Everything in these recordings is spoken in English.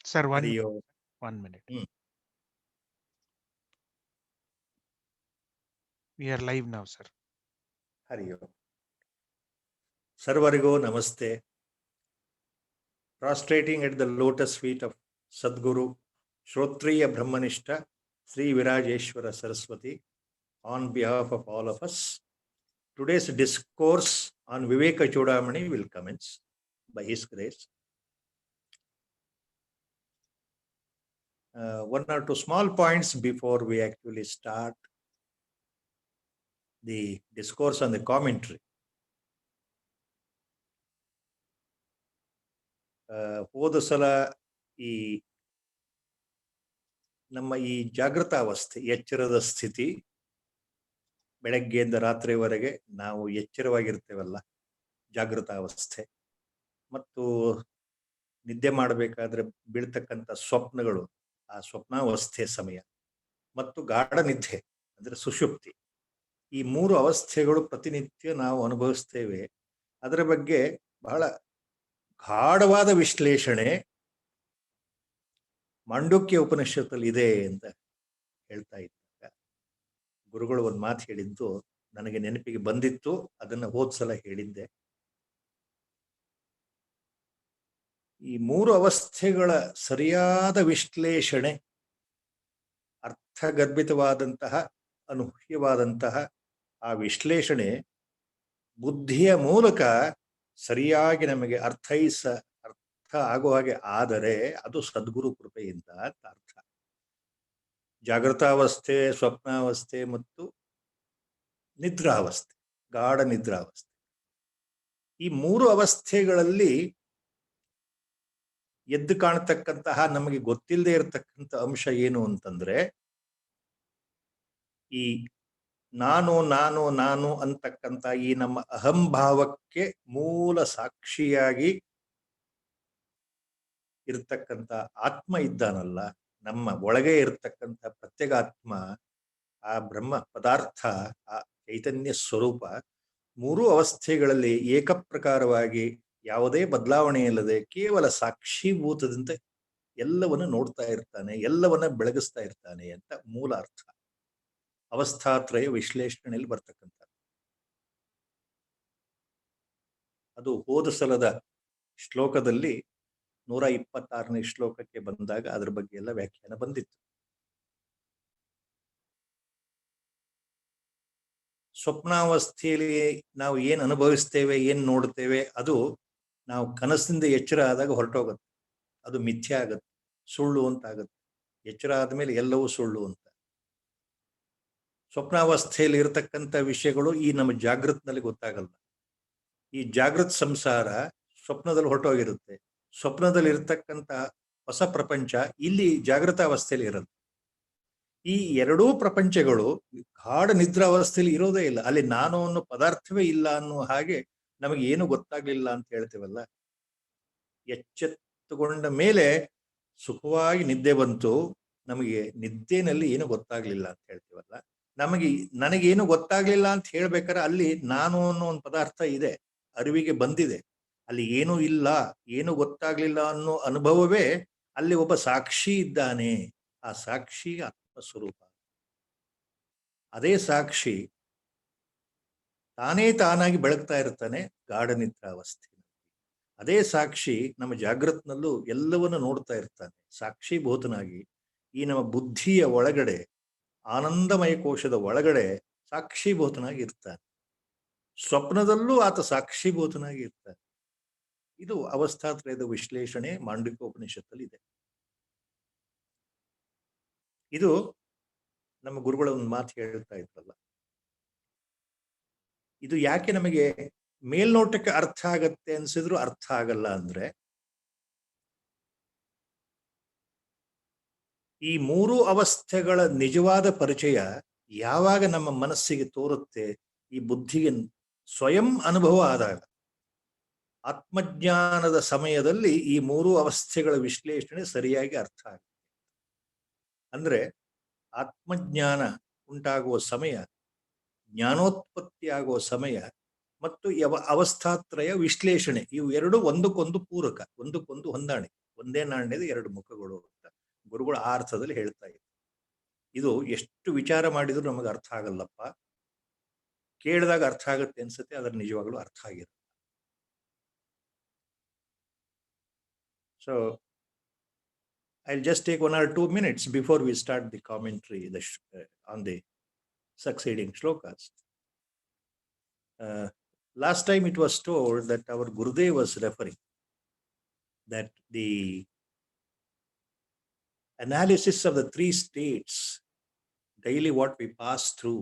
Sir, Hari Om. 1 minute. Hmm. We are live now, sir. ಹರಿ ಓಂ. ಸರ್ವರಿಗೂ ನಮಸ್ತೆ. Prostrating at the lotus feet of Sadguru, Shrotriya Brahmanishta, Sri Virajeshwara Saraswati, on behalf of all of us, today's discourse on Viveka Chudamani will commence by His grace. One or two small points before we actually start the discourse on the commentary. ಹೋದ ಸಲ ಈ ನಮ್ಮ ಈ ಜಾಗೃತಾವಸ್ಥೆ, ಎಚ್ಚರದ ಸ್ಥಿತಿ, ಬೆಳಗ್ಗೆಯಿಂದ ರಾತ್ರಿವರೆಗೆ ನಾವು ಎಚ್ಚರವಾಗಿರ್ತೇವಲ್ಲ, ಜಾಗೃತಾವಸ್ಥೆ, ಮತ್ತು ನಿದ್ದೆ ಮಾಡಬೇಕಾದ್ರೆ ಬೀಳ್ತಕ್ಕಂಥ ಸ್ವಪ್ನಗಳು, ಆ ಸ್ವಪ್ನಾವಸ್ಥೆ ಸಮಯ, ಮತ್ತು ಗಾಢ ನಿದ್ದೆ ಅಂದ್ರೆ ಸುಷುಪ್ತಿ, ಈ ಮೂರು ಅವಸ್ಥೆಗಳು ಪ್ರತಿನಿತ್ಯ ನಾವು ಅನುಭವಿಸ್ತೇವೆ. ಅದರ ಬಗ್ಗೆ ಬಹಳ ಗಾಢವಾದ ವಿಶ್ಲೇಷಣೆ ಮಾಂಡುಕ್ಯ ಉಪನಿಷತ್ತಲ್ಲಿ ಇದೆ ಅಂತ ಹೇಳ್ತಾ ಇದ್ದಾಗ ಗುರುಗಳು ಒಂದು ಮಾತು ಹೇಳಿದ್ದು ನನಗೆ ನೆನಪಿಗೆ ಬಂದಿತ್ತು. ಅದನ್ನ ಹೋದ್ಸಲ ಹೇಳಿದ್ದೆ. ಈ ಮೂರು ಅವಸ್ಥೆಗಳ ಸರಿಯಾದ ವಿಶ್ಲೇಷಣೆ, ಅರ್ಥಗರ್ಭಿತವಾದಂತಹ, ಅನೂಹ್ಯವಾದಂತಹ ಆ ವಿಶ್ಲೇಷಣೆ ಬುದ್ಧಿಯ ಮೂಲಕ ಸರಿಯಾಗಿ ನಮಗೆ ಅರ್ಥ ಆಗುವ ಹಾಗೆ ಆದರೆ ಅದು ಸದ್ಗುರು ಕೃಪೆಯಿಂದ ಅಂತ ಅರ್ಥ. ಜಾಗೃತಾವಸ್ಥೆ, ಸ್ವಪ್ನಾವಸ್ಥೆ ಮತ್ತು ನಿದ್ರಾವಸ್ಥೆ, ಗಾಢ ನಿದ್ರಾವಸ್ಥೆ, ಈ ಮೂರು ಅವಸ್ಥೆಗಳಲ್ಲಿ ಎದ್ದು ಕಾಣತಕ್ಕಂತಹ ನಮಗೆ ಗೊತ್ತಿಲ್ಲದೆ ಇರತಕ್ಕಂಥ ಅಂಶ ಏನು ಅಂತಂದ್ರೆ, ಈ ನಾನು ನಾನು ನಾನು ಅಂತಕ್ಕಂಥ ಈ ನಮ್ಮ ಅಹಂಭಾವಕ್ಕೆ ಮೂಲ ಸಾಕ್ಷಿಯಾಗಿ ಇರ್ತಕ್ಕಂಥ ಆತ್ಮ ಇದ್ದಾನಲ್ಲ, ನಮ್ಮ ಒಳಗೆ ಇರತಕ್ಕಂಥ ಪ್ರತ್ಯೇಗಾತ್ಮ, ಆ ಬ್ರಹ್ಮ ಪದಾರ್ಥ, ಆ ಚೈತನ್ಯ ಸ್ವರೂಪ ಮೂರು ಅವಸ್ಥೆಗಳಲ್ಲಿ ಏಕಪ್ರಕಾರವಾಗಿ ಯಾವುದೇ ಬದಲಾವಣೆ ಇಲ್ಲದೆ ಕೇವಲ ಸಾಕ್ಷೀಭೂತದಂತೆ ಎಲ್ಲವನ್ನ ನೋಡ್ತಾ ಇರ್ತಾನೆ, ಎಲ್ಲವನ್ನ ಬೆಳಗಿಸ್ತಾ ಇರ್ತಾನೆ ಅಂತ ಮೂಲ ಅರ್ಥ ಅವಸ್ಥಾತ್ರಯ ವಿಶ್ಲೇಷಣೆಯಲ್ಲಿ ಬರ್ತಕ್ಕಂಥ. ಅದು ಹೋದ ಸಲದ ಶ್ಲೋಕದಲ್ಲಿ 126ನೇ ಶ್ಲೋಕಕ್ಕೆ ಬಂದಾಗ ಅದ್ರ ಬಗ್ಗೆ ಎಲ್ಲ ವ್ಯಾಖ್ಯಾನ ಬಂದಿತ್ತು. ಸ್ವಪ್ನಾವಸ್ಥೆಯಲ್ಲಿ ನಾವು ಏನ್ ಅನುಭವಿಸ್ತೇವೆ, ಏನ್ ನೋಡ್ತೇವೆ, ಅದು ನಾವು ಕನಸಿಂದ ಎಚ್ಚರ ಆದಾಗ ಹೊರಟೋಗುತ್ತೆ, ಅದು ಮಿಥ್ಯ ಆಗತ್ತೆ, ಸುಳ್ಳು ಅಂತ ಆಗತ್ತೆ. ಎಚ್ಚರ ಆದ್ಮೇಲೆ ಎಲ್ಲವೂ ಸುಳ್ಳು ಅಂತ. ಸ್ವಪ್ನಾವಸ್ಥೆಯಲ್ಲಿ ಇರತಕ್ಕಂಥ ವಿಷಯಗಳು ಈ ನಮ್ಮ ಜಾಗೃತಿನಲ್ಲಿ ಗೊತ್ತಾಗಲ್ಲ. ಈ ಜಾಗೃತ ಸಂಸಾರ ಸ್ವಪ್ನದಲ್ಲಿ ಹೊರಟೋಗಿರುತ್ತೆ. ಸ್ವಪ್ನದಲ್ಲಿ ಇರತಕ್ಕಂಥ ಹೊಸ ಪ್ರಪಂಚ ಇಲ್ಲಿ ಜಾಗೃತ ಅವಸ್ಥೆಯಲ್ಲಿ ಇರುತ್ತೆ. ಈ ಎರಡೂ ಪ್ರಪಂಚಗಳು ಗಾಢ ನಿದ್ರಾವಸ್ಥೆಯಲ್ಲಿ ಇರೋದೇ ಇಲ್ಲ. ಅಲ್ಲಿ ನಾನು ಅನ್ನೋ ಪದಾರ್ಥವೇ ಇಲ್ಲ ಅನ್ನೋ ಹಾಗೆ ನಮಗೆ ಏನು ಗೊತ್ತಾಗ್ಲಿಲ್ಲ ಅಂತ ಹೇಳ್ತೇವಲ್ಲ. ಎಚ್ಚೆತ್ತುಕೊಂಡ ಮೇಲೆ ಸುಖವಾಗಿ ನಿದ್ದೆ ಬಂತು, ನಮಗೆ ನಿದ್ದೆನಲ್ಲಿ ಏನು ಗೊತ್ತಾಗ್ಲಿಲ್ಲ ಅಂತ ಹೇಳ್ತೀವಲ್ಲ. ನನಗೇನು ಗೊತ್ತಾಗ್ಲಿಲ್ಲ ಅಂತ ಹೇಳ್ಬೇಕಾದ್ರೆ ಅಲ್ಲಿ ನಾನು ಅನ್ನೋ ಒಂದು ಪದಾರ್ಥ ಇದೆ, ಅರಿವಿಗೆ ಬಂದಿದೆ. ಅಲ್ಲಿ ಏನೂ ಇಲ್ಲ, ಏನು ಗೊತ್ತಾಗ್ಲಿಲ್ಲ ಅನ್ನೋ ಅನುಭವವೇ ಅಲ್ಲಿ ಒಬ್ಬ ಸಾಕ್ಷಿ ಇದ್ದಾನೆ. ಆ ಸಾಕ್ಷಿ ಆತ್ಮಸ್ವರೂಪ. ಅದೇ ಸಾಕ್ಷಿ ತಾನೇ ತಾನಾಗಿ ಬೆಳಗ್ತಾ ಇರ್ತಾನೆ ಗಾಢ ನಿದ್ರಾವಸ್ಥೆ. ಅದೇ ಸಾಕ್ಷಿ ನಮ್ಮ ಜಾಗೃತನಲ್ಲೂ ಎಲ್ಲವನ್ನು ನೋಡ್ತಾ ಇರ್ತಾನೆ, ಸಾಕ್ಷೀಭೂತನಾಗಿ. ಈ ನಮ್ಮ ಬುದ್ಧಿಯ ಒಳಗಡೆ, ಆನಂದಮಯ ಕೋಶದ ಒಳಗಡೆ ಸಾಕ್ಷೀಭೂತನಾಗಿ ಇರ್ತಾನೆ. ಸ್ವಪ್ನದಲ್ಲೂ ಆತ ಸಾಕ್ಷೀಭೂತನಾಗಿ ಇರ್ತಾನೆ. ಇದು ಅವಸ್ಥಾತ್ರಯದ ವಿಶ್ಲೇಷಣೆ ಮಾಂಡುಕ್ಯ ಉಪನಿಷತ್ತಲ್ಲಿ ಇದೆ. ಇದು ನಮ್ಮ ಗುರುಗಳ ಒಂದು ಮಾತು ಹೇಳ್ತಾ ಇದ್ರಲ್ಲ, ಇದು ಯಾಕೆ ನಮಗೆ ಮೇಲ್ನೋಟಕ್ಕೆ ಅರ್ಥ ಆಗತ್ತೆ ಅನ್ಸಿದ್ರು ಅರ್ಥ ಆಗಲ್ಲ ಅಂದ್ರೆ, ಈ ಮೂರು ಅವಸ್ಥೆಗಳ ನಿಜವಾದ ಪರಿಚಯ ಯಾವಾಗ ನಮ್ಮ ಮನಸ್ಸಿಗೆ ತೋರುತ್ತೆ, ಈ ಬುದ್ಧಿಗೆ ಸ್ವಯಂ ಅನುಭವ ಆದಾಗ, ಆತ್ಮಜ್ಞಾನದ ಸಮಯದಲ್ಲಿ ಈ ಮೂರು ಅವಸ್ಥೆಗಳ ವಿಶ್ಲೇಷಣೆ ಸರಿಯಾಗಿ ಅರ್ಥ ಆಗುತ್ತೆ. ಅಂದ್ರೆ ಆತ್ಮಜ್ಞಾನ ಉಂಟಾಗುವ ಸಮಯ, ಜ್ಞಾನೋತ್ಪತ್ತಿ ಆಗುವ ಸಮಯ ಮತ್ತು ಅವಸ್ಥಾತ್ರಯ ವಿಶ್ಲೇಷಣೆ, ಇವು ಎರಡು ಒಂದಕ್ಕೊಂದು ಪೂರಕ, ಒಂದಕ್ಕೊಂದು ಹೊಂದಾಣಿಕೆ, ಒಂದೇ ನಾಣ್ಯದ ಎರಡು ಮುಖಗಳು ಅಂತ ಗುರುಗಳು ಆ ಅರ್ಥದಲ್ಲಿ ಹೇಳ್ತಾ ಇದ್ರು. ಇದು ಎಷ್ಟು ವಿಚಾರ ಮಾಡಿದ್ರು ನಮಗೆ ಅರ್ಥ ಆಗಲ್ಲಪ್ಪ, ಕೇಳಿದಾಗ ಅರ್ಥ ಆಗುತ್ತೆ ಅನ್ಸುತ್ತೆ, ಅದ್ರ ನಿಜವಾಗ್ಲೂ ಅರ್ಥ ಆಗಿರುತ್ತೆ. So I'll just take 1 or 2 minutes before we start the commentary on the succeeding shlokas. Last time it was told that our Gurudev was referring that the analysis of the 3 states, daily what we pass through,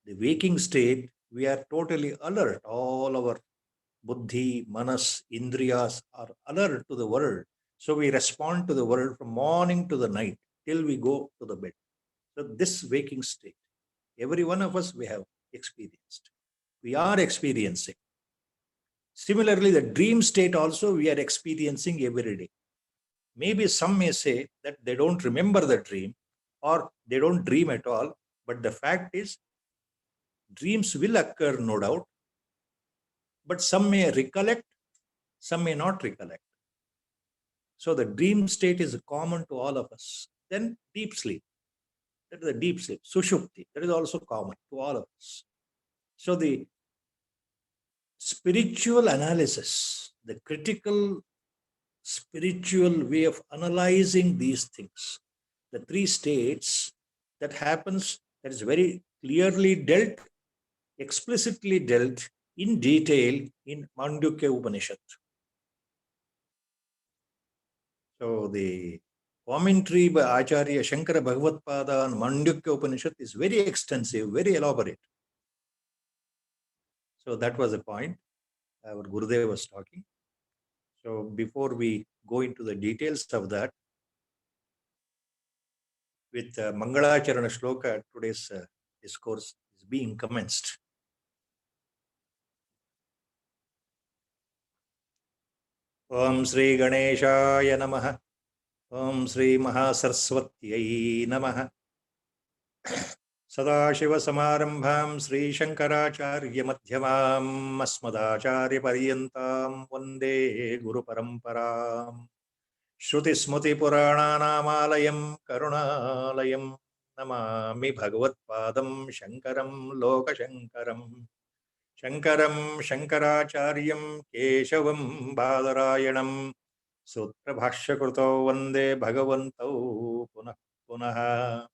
the waking state, we are totally alert. All our buddhi, manas, indriyas are alert to the world. So we respond to the world from morning to the night till we go to the bed. So this waking state, every one of us we have experienced. We are experiencing. Similarly, the dream state also we are experiencing every day. Maybe some may say that they don't remember the dream or they don't dream at all. But the fact is, dreams will occur, no doubt. But some may recollect, some may not recollect. So the dream state is common to all of us. Then deep sleep, that is the deep sleep, sushupti, that is also common to all of us. So the spiritual analysis, the critical spiritual way of analyzing these things, the 3 states, that happens, that is very clearly dealt, explicitly dealt in detail in Mandukya Upanishad. So the commentary by Acharya Shankara Bhagavatpada on Mandukya Upanishad is very extensive, very elaborate. So that was the point our Gurudev was talking. So before we go into the details of that, with Mangalacharana Shloka, today's discourse is being commenced. Om Sri Ganeshaya Namaha. Om Sri Mahasaraswatyai Namaha. Sadashiva Samarambham Sri Shankaracharya Madhyamam Asmadacharya Paryantam Vande Guru Paramparam. Shruti Smriti Purananamayam Karunalayam Namami Bhagavat Padam Shankaram Loka Shankaram. Shankaram Shankaracharyam Keshavam Badarayanam Sutra Bhashyakrito Vande Bhagavantau Punah Punaha.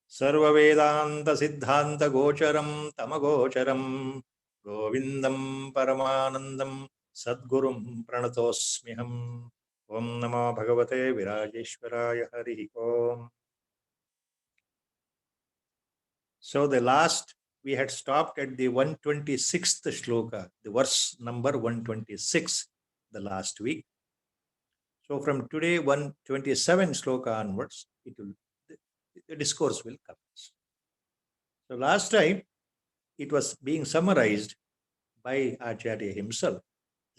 Sarva Vedanta Siddhanta Gocharam Tamagocharam Govindam Paramanandam Sadgurum Pranatosmiham. Om Namo Bhagavate Virajeshwaraya Hari Om. So the last, we had stopped at the 126th shloka, the verse number 126, the last week. So from today, 127 shloka onwards, the discourse will commence. So last time, it was being summarized by Acharya himself,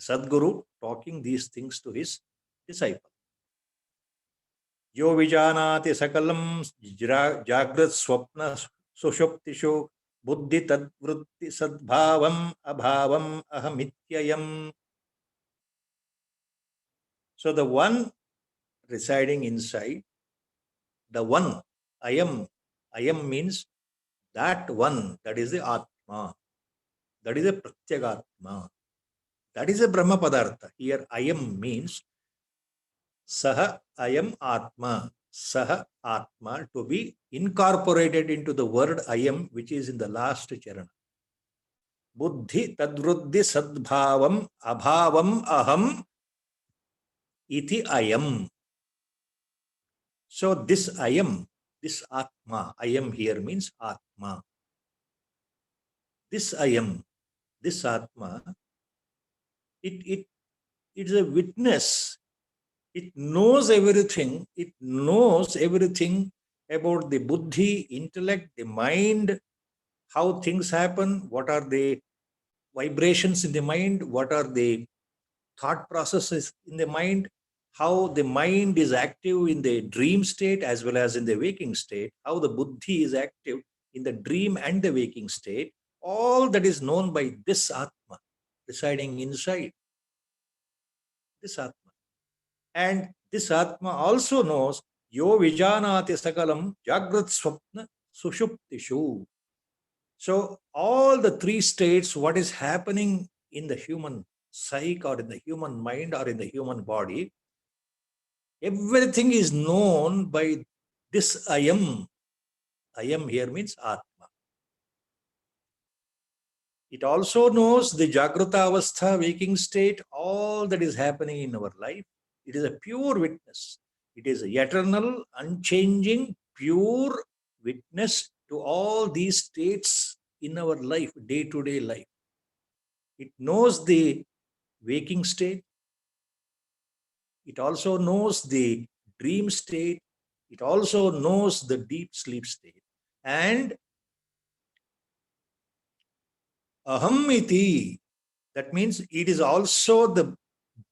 Sadguru talking these things to his disciple. Yo vijanati sakalam jagrat swapna sushuptishu buddhi tadvrutti sadbhavam abhavam ahamityayam. So the one residing inside, the one, ayam means that one, that is the Atma, that is a Pratyagatma, that is a Brahma Padartha. Here ayam means Saha ayam Atma, Saha Atma, to be incorporated into the word ayam, which is in the last charana. Buddhi tadvruddhi sadbhavam abhavam aham iti ayam. So this ayam, this Atma, ayam here means Atma. This ayam, this Atma, it is a witness. It knows everything. It knows everything about the buddhi, intellect, the mind, how things happen, what are the vibrations in the mind, what are the thought processes in the mind, how the mind is active in the dream state as well as in the waking state, how the buddhi is active in the dream and the waking state. All that is known by this Atma residing inside. This Atma. And This Atma also knows yo vijanati sakalam jagrat swapna sushuptishu. So all the three states, what is happening in the human psyche or in the human mind or in the human body, everything is known by this Ayam. Ayam here means Atma. It also knows the Jagrata Avastha, waking state, all that is happening in our life. It is a pure witness. It is eternal, unchanging, pure witness to all these states in our life, day-to-day life. It knows the waking state. It also knows the dream state. It also knows the deep sleep state. And aham iti, that means it is also the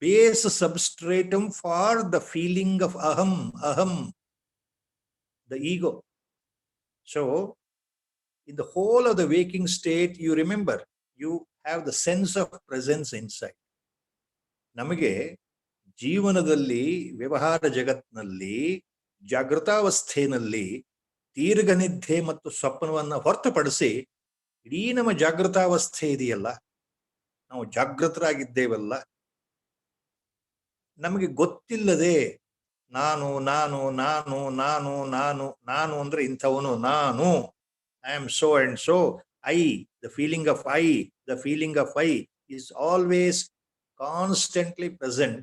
base substratum for the feeling of aham, the ego. So in the whole of the waking state, you remember, you have the sense of presence inside. ನಮಗೆ ಜೀವನದಲ್ಲಿ ವ್ಯವಹಾರ ಜಗತ್ತಿನಲ್ಲಿ ಜಾಗೃತಾವಸ್ಥೆಯಲ್ಲಿ ದೀರ್ಘನಿದ್ದೆ ಮತ್ತು ಸ್ವಪ್ನವನ್ನು ಹೊರತುಪಡಿಸಿ ಇಡೀ ನಮ್ಮ ಜಾಗೃತಾವಸ್ಥೆ ಇದೆಯಲ್ಲ, ನಾವು ಜಾಗೃತರಾಗಿದ್ದೇವಲ್ಲ, ನಮಗೆ ಗೊತ್ತಿಲ್ಲದೆ ನಾನು ನಾನು ನಾನು ನಾನು ನಾನು ನಾನು ಅಂದ್ರೆ ಇಂಥವನು, ನಾನು I am so and so, I, the feeling of I, the feeling of I is always constantly present,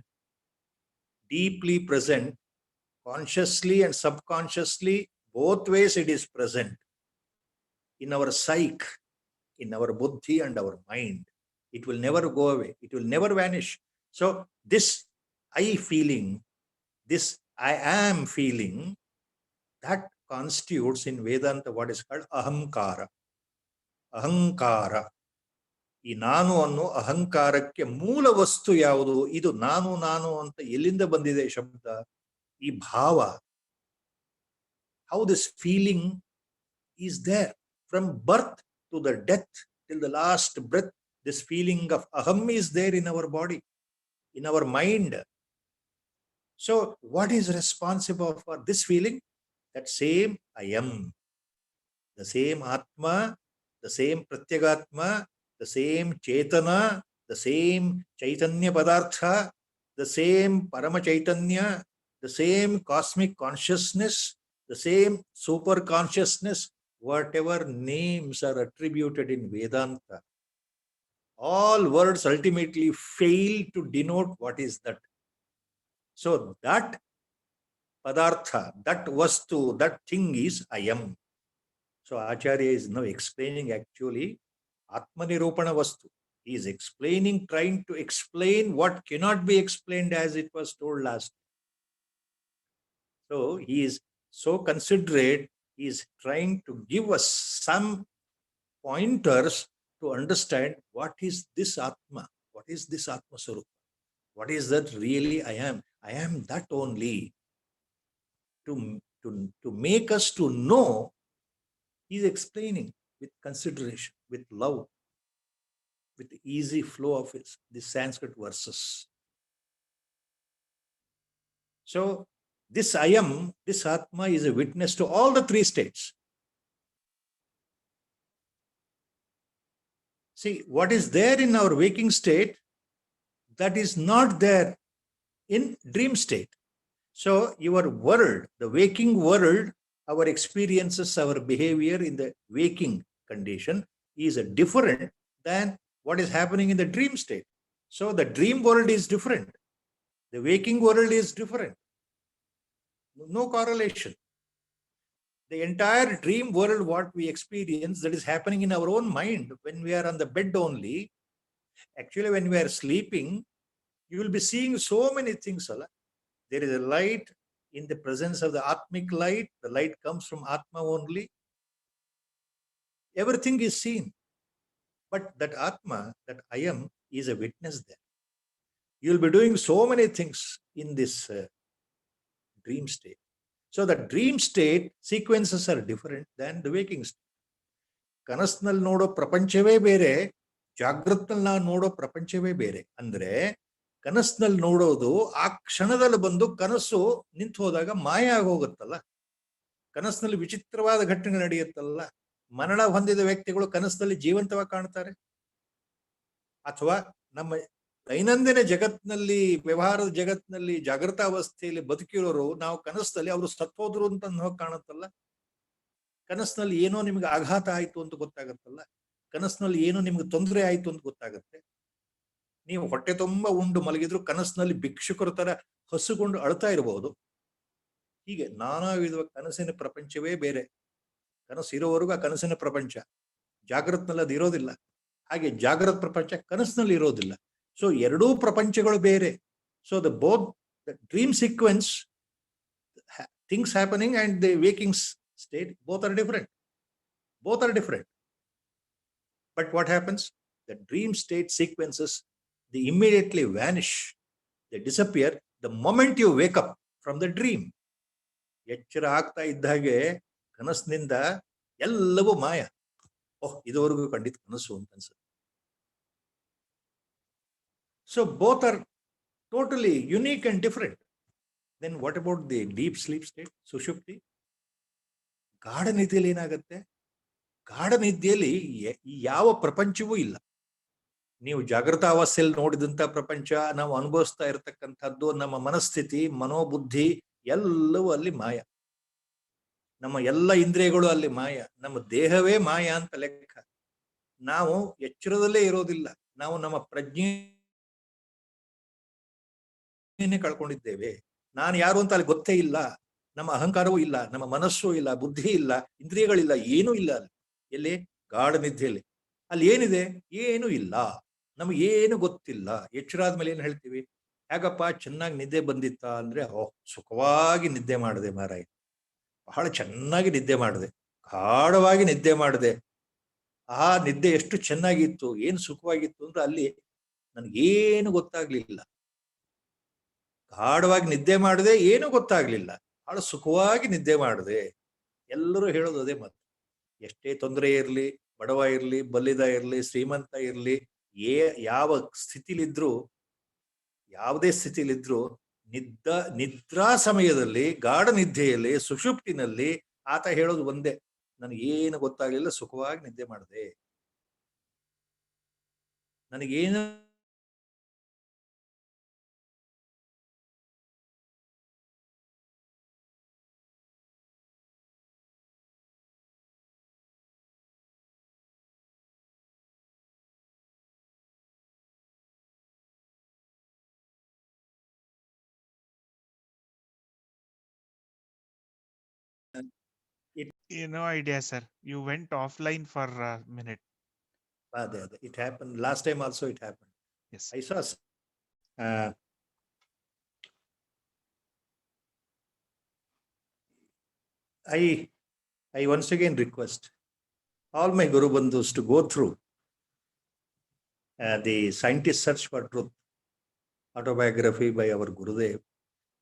deeply present, consciously and subconsciously, both ways it is present in our psyche, in our buddhi and our mind. It will never go away. It will never vanish. So this I feeling, this I am feeling, that constitutes in Vedanta what is called ahamkara. Ahankara. ಈ ನಾನು ಅನ್ನೋ ಅಹಂಕಾರಕ್ಕೆ ಮೂಲ ವಸ್ತು ಯಾವುದು? ಇದು ನಾನು ನಾನು ಅಂತ ಎಲ್ಲಿಂದ ಬಂದಿದೆ ಶಬ್ದ? ಈ ಭಾವ. How this feeling is there from birth to the death till the last breath. This feeling of aham is there in our body, in our mind. So what is responsible for this feeling? That same Ayam, the same Atma, the same Pratyagatma, the same Chetana, the same Chaitanya Padartha, the same Parama Chaitanya, the same cosmic consciousness, the same super consciousness, whatever names are attributed in Vedanta. All words ultimately fail to denote what is that. So that Padartha, that Vastu, that thing is Ayam. So Acharya is now explaining actually Atmanirupana Vastu. He is explaining, trying to explain what cannot be explained as it was told last. So he is so considerate, he is trying to give us some pointers to understand what is this Atma, what is this Atma Sarupa, what is that really I am. I am that only. To make us to know, he is explaining with consideration, with love, with the easy flow of the Sanskrit verses. So this Ayam, this Atma is a witness to all the three states. See, what is there in our waking state, that is not there in dream state. So your world, the waking world, our experiences, our behavior in the waking condition is different than what is happening in the dream state. So the dream world is different. The waking world is different. No correlation. The entire dream world, what we experience, that is happening in our own mind when we are on the bed only. Actually, when we are sleeping, you will be seeing so many things. There is a light. In the presence of the Atmic light, the light comes from Atma only. Everything is seen. But that Atma, that Ayam, is a witness there. You will be doing so many things in this dream state. So the dream state sequences are different than the waking state. ಕನಸಿನಲ್ಲಿ ನೋಡೋ ಪ್ರಪಂಚವೇ ಬೇರೆ, ಜಾಗೃತನಲ್ಲಿ ನಾವು ನೋಡೋ ಪ್ರಪಂಚವೇ ಬೇರೆ. ಅಂದ್ರೆ ಕನಸಿನಲ್ಲಿ ನೋಡೋದು ಆ ಕ್ಷಣದಲ್ಲಿ ಬಂದು ಕನಸು ನಿಂತು ಹೋದಾಗ ಮಾಯ ಆಗೋಗುತ್ತಲ್ಲ. ಕನಸಿನಲ್ಲಿ ವಿಚಿತ್ರವಾದ ಘಟನೆ ನಡೆಯುತ್ತಲ್ಲ. ಮರಣ ಹೊಂದಿದ ವ್ಯಕ್ತಿಗಳು ಕನಸಿನಲ್ಲಿ ಜೀವಂತವಾಗಿ ಕಾಣ್ತಾರೆ. ಅಥವಾ ನಮ್ಮ ದೈನಂದಿನ ಜಗತ್ತಿನಲ್ಲಿ, ವ್ಯವಹಾರದ ಜಗತ್ತಿನಲ್ಲಿ ಜಾಗೃತ ಅವಸ್ಥೆಯಲ್ಲಿ ಬದುಕಿರೋರು ನಾವು ಕನಸಿನಲ್ಲಿ ಅವರು ಸತ್ತೋದ್ರು ಅಂತ ಕಾಣುತ್ತಲ್ಲ. ಕನಸಿನಲ್ಲಿ ಏನೋ ನಿಮ್ಗೆ ಆಘಾತ ಆಯ್ತು ಅಂತ ಗೊತ್ತಾಗತ್ತಲ್ಲ. ಕನಸಿನಲ್ಲಿ ಏನೋ ನಿಮ್ಗೆ ತೊಂದರೆ ಆಯ್ತು ಅಂತ ಗೊತ್ತಾಗತ್ತೆ. ನೀವು ಹೊಟ್ಟೆ ತುಂಬಾ ಉಂಡು ಮಲಗಿದ್ರು ಕನಸಿನಲ್ಲಿ ಭಿಕ್ಷುಕರ ತರ ಹಸುಕೊಂಡು ಅಳ್ತಾ ಇರಬಹುದು. ಹೀಗೆ ನಾನಾ ವಿಧ ಕನಸಿನ ಪ್ರಪಂಚವೇ ಬೇರೆ. ಕನಸು ಇರೋವರೆಗೂ ಆ ಕನಸಿನ ಪ್ರಪಂಚ, ಜಾಗೃತನಲ್ಲಿ ಅದು ಇರೋದಿಲ್ಲ. ಹಾಗೆ ಜಾಗೃತ ಪ್ರಪಂಚ ಕನಸಿನಲ್ಲಿ ಇರೋದಿಲ್ಲ. ಸೊ ಎರಡೂ ಪ್ರಪಂಚಗಳು ಬೇರೆ. So both dream sequence, things happening and the waking state, both are different. But what happens? The dream state sequences, they immediately vanish, they disappear the moment you wake up from the dream. ಎಚ್ಚರ ಆಗ್ತಾ ಇದ್ದಾಗೆ ಕನಸಿನಿಂದ ಎಲ್ಲವೂ ಮಾಯ. ಇದುವರೆಗೂ ಖಂಡಿತ ಕನಸು ಅಂತ ಅನ್ಸುತ್ತೆ. So both are totally unique and different. Then what about the deep sleep state, ಸುಷುಪ್ತಿ? ಗಾಢ ನಿದ್ದೆಯಲ್ಲಿ ಏನಾಗುತ್ತೆ? ಗಾಢ ನಿದ್ದೆಯಲ್ಲಿ ಯಾವ ಪ್ರಪಂಚವೂ ಇಲ್ಲ. ನೀವು ಜಾಗೃತ ಅವಸ್ಥೆಯಲ್ಲಿ ನೋಡಿದಂತ ಪ್ರಪಂಚ, ನಾವು ಅನುಭವಿಸ್ತಾ ಇರತಕ್ಕಂಥದ್ದು, ನಮ್ಮ ಮನಸ್ಥಿತಿ, ಮನೋಬುದ್ಧಿ ಎಲ್ಲವೂ ಅಲ್ಲಿ ಮಾಯ. ನಮ್ಮ ಎಲ್ಲ ಇಂದ್ರಿಯಗಳು ಅಲ್ಲಿ ಮಾಯ. ನಮ್ಮ ದೇಹವೇ ಮಾಯ ಅಂತ ಲೆಕ್ಕ. ನಾವು ಎಚ್ಚರದಲ್ಲೇ ಇರೋದಿಲ್ಲ. ನಾವು ನಮ್ಮ ಪ್ರಜ್ಞೆಯನ್ನೇ ಕಳ್ಕೊಂಡಿದ್ದೇವೆ. ನಾನು ಯಾರು ಅಂತ ಅಲ್ಲಿ ಗೊತ್ತೇ ಇಲ್ಲ. ನಮ್ಮ ಅಹಂಕಾರವೂ ಇಲ್ಲ, ನಮ್ಮ ಮನಸ್ಸು ಇಲ್ಲ, ಬುದ್ಧಿ ಇಲ್ಲ, ಇಂದ್ರಿಯಗಳಿಲ್ಲ, ಏನೂ ಇಲ್ಲ ಅಲ್ಲಿ. ಎಲ್ಲಿ? ಗಾಢ ನಿದ್ದೆಯಲ್ಲಿ. ಅಲ್ಲಿ ಏನಿದೆ? ಏನೂ ಇಲ್ಲ. ನಮಗೇನು ಗೊತ್ತಿಲ್ಲ. ಎಚ್ಚರ ಆದ್ಮೇಲೆ ಏನ್ ಹೇಳ್ತೀವಿ? ಹೇಗಪ್ಪ ಚೆನ್ನಾಗಿ ನಿದ್ದೆ ಬಂದಿತ್ತ ಅಂದ್ರೆ, ಸುಖವಾಗಿ ನಿದ್ದೆ ಮಾಡಿದೆ ಮಾರಾಯ, ಬಹಳ ಚೆನ್ನಾಗಿ ನಿದ್ದೆ ಮಾಡಿದೆ, ಗಾಢವಾಗಿ ನಿದ್ದೆ ಮಾಡಿದೆ. ಆ ನಿದ್ದೆ ಎಷ್ಟು ಚೆನ್ನಾಗಿತ್ತು, ಏನು ಸುಖವಾಗಿತ್ತು ಅಂದ್ರೆ ಅಲ್ಲಿ ನನಗೇನು ಗೊತ್ತಾಗ್ಲಿಲ್ಲ. ಗಾಢವಾಗಿ ನಿದ್ದೆ ಮಾಡಿದೆ, ಏನು ಗೊತ್ತಾಗ್ಲಿಲ್ಲ, ಬಹಳ ಸುಖವಾಗಿ ನಿದ್ದೆ ಮಾಡಿದೆ. ಎಲ್ಲರೂ ಹೇಳೋದು ಅದೇ ಮಾತು. ಎಷ್ಟೇ ತೊಂದರೆ ಇರಲಿ, ಬಡವ ಇರಲಿ, ಬಲ್ಲಿದ ಇರಲಿ, ಶ್ರೀಮಂತ ಇರಲಿ, ಯಾವ ಸ್ಥಿತಿಲಿದ್ರು, ಯಾವುದೇ ಸ್ಥಿತಿಲಿದ್ರು, ನಿದ್ರಾ ಸಮಯದಲ್ಲಿ, ಗಾಢ ನಿದ್ದೆಯಲ್ಲಿ, ಸುಷುಪ್ತಿನಲ್ಲಿ ಆತ ಹೇಳೋದು ಒಂದೇ, ನನಗೇನು ಗೊತ್ತಾಗ್ಲಿಲ್ಲ, ಸುಖವಾಗಿ ನಿದ್ದೆ ಮಾಡಿದೆ. ನನಗೇನು No idea, sir. You went offline for a minute. It happened last time also. It happened. Yes. I saw. I once again request all my Guru Bandhus to go through the Scientist Search for Truth autobiography by our Gurudev,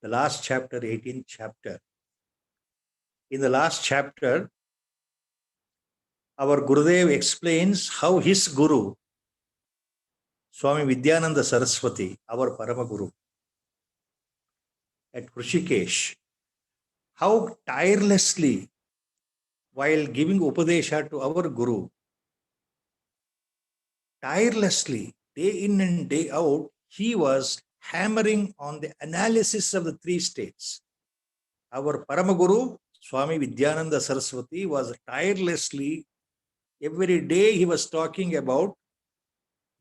the last chapter, 18th chapter. In the last chapter, our Gurudev explains how his Guru, Swami Vidyananda Saraswati, our Parama Guru at Rishikesh, how tirelessly, while giving Upadesha to our Guru, tirelessly, day in and day out, he was hammering on the analysis of the three states. Our Paramaguru, Swami Vidyananda Saraswati, was tirelessly, every day he was talking about